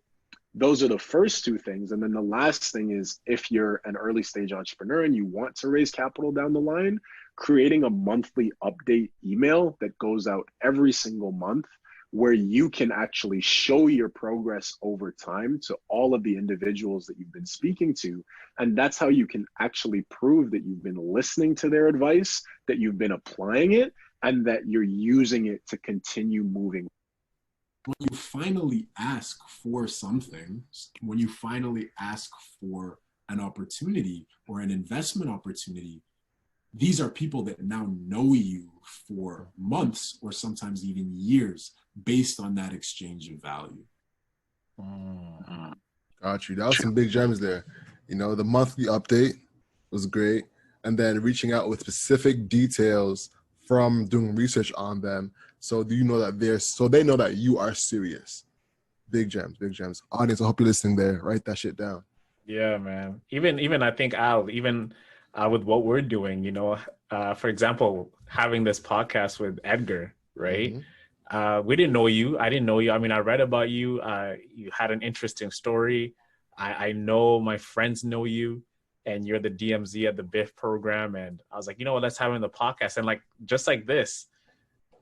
those are the first two things. And then the last thing is, if you're an early stage entrepreneur and you want to raise capital down the line, creating a monthly update email that goes out every single month, where you can actually show your progress over time to all of the individuals that you've been speaking to. And that's how you can actually prove that you've been listening to their advice, that you've been applying it, and that you're using it to continue moving. When you finally ask for something, when you finally ask for an opportunity or an investment opportunity, these are people that now know you for months or sometimes even years based on that exchange of value. Got you. That was some big gems there. You know, the monthly update was great. And then reaching out with specific details from doing research on them. So do you know that they know that you are serious. Big gems, big gems. Audience, I hope you're listening there. Write that shit down. Yeah, man. Even I think, Al, with what we're doing, you know, for example, having this podcast with Edgar, right? Mm-hmm. We didn't know you. I didn't know you. I mean, I read about you. You had an interesting story. I know my friends know you, and you're the DMZ at the BIF program. And I was like, you know what, let's have him in the podcast. And like, just like this,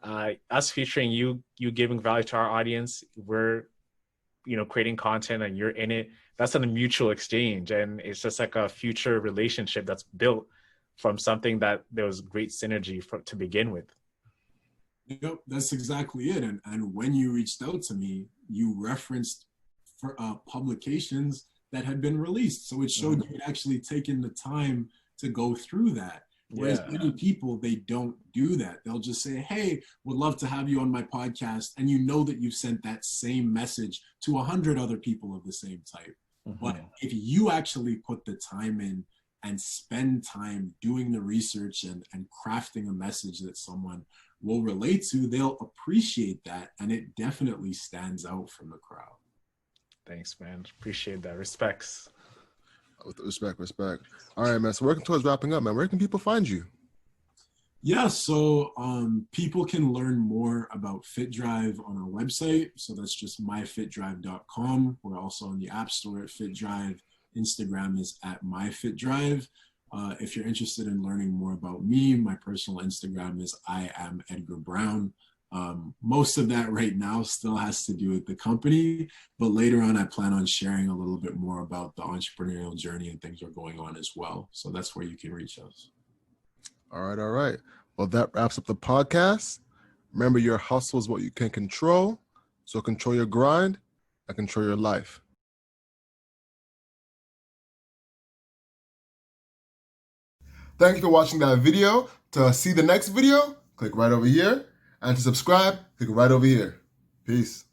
us featuring you giving value to our audience, we're creating content and you're in it, that's a mutual exchange. And it's just like a future relationship that's built from something that there was great synergy to begin with. Yep, that's exactly it. And when you reached out to me, you referenced for publications that had been released. So it showed you had actually taken the time to go through that. Whereas many people, they don't do that. They'll just say, hey, would love to have you on my podcast. And you know that you've sent that same message to 100 other people of the same type. But if you actually put the time in and spend time doing the research and crafting a message that someone will relate to, they'll appreciate that. And it definitely stands out from the crowd. Thanks, man. Appreciate that. Respects. With respect. All right, man. So working towards wrapping up, man. Where can people find you? Yeah, so people can learn more about FitDrive on our website. So that's just myfitdrive.com. We're also on the App Store at FitDrive. Instagram is at Myfitdrive. If you're interested in learning more about me, my personal Instagram is I am Edgar Brown. Most of that right now still has to do with the company, but later on I plan on sharing a little bit more about the entrepreneurial journey and things are going on as well. So that's where you can reach us. All right. Well, that wraps up the podcast. Remember, your hustle is what you can control. So control your grind and control your life. Thank you for watching that video. To see the next video, click right over here. And to subscribe, click right over here. Peace.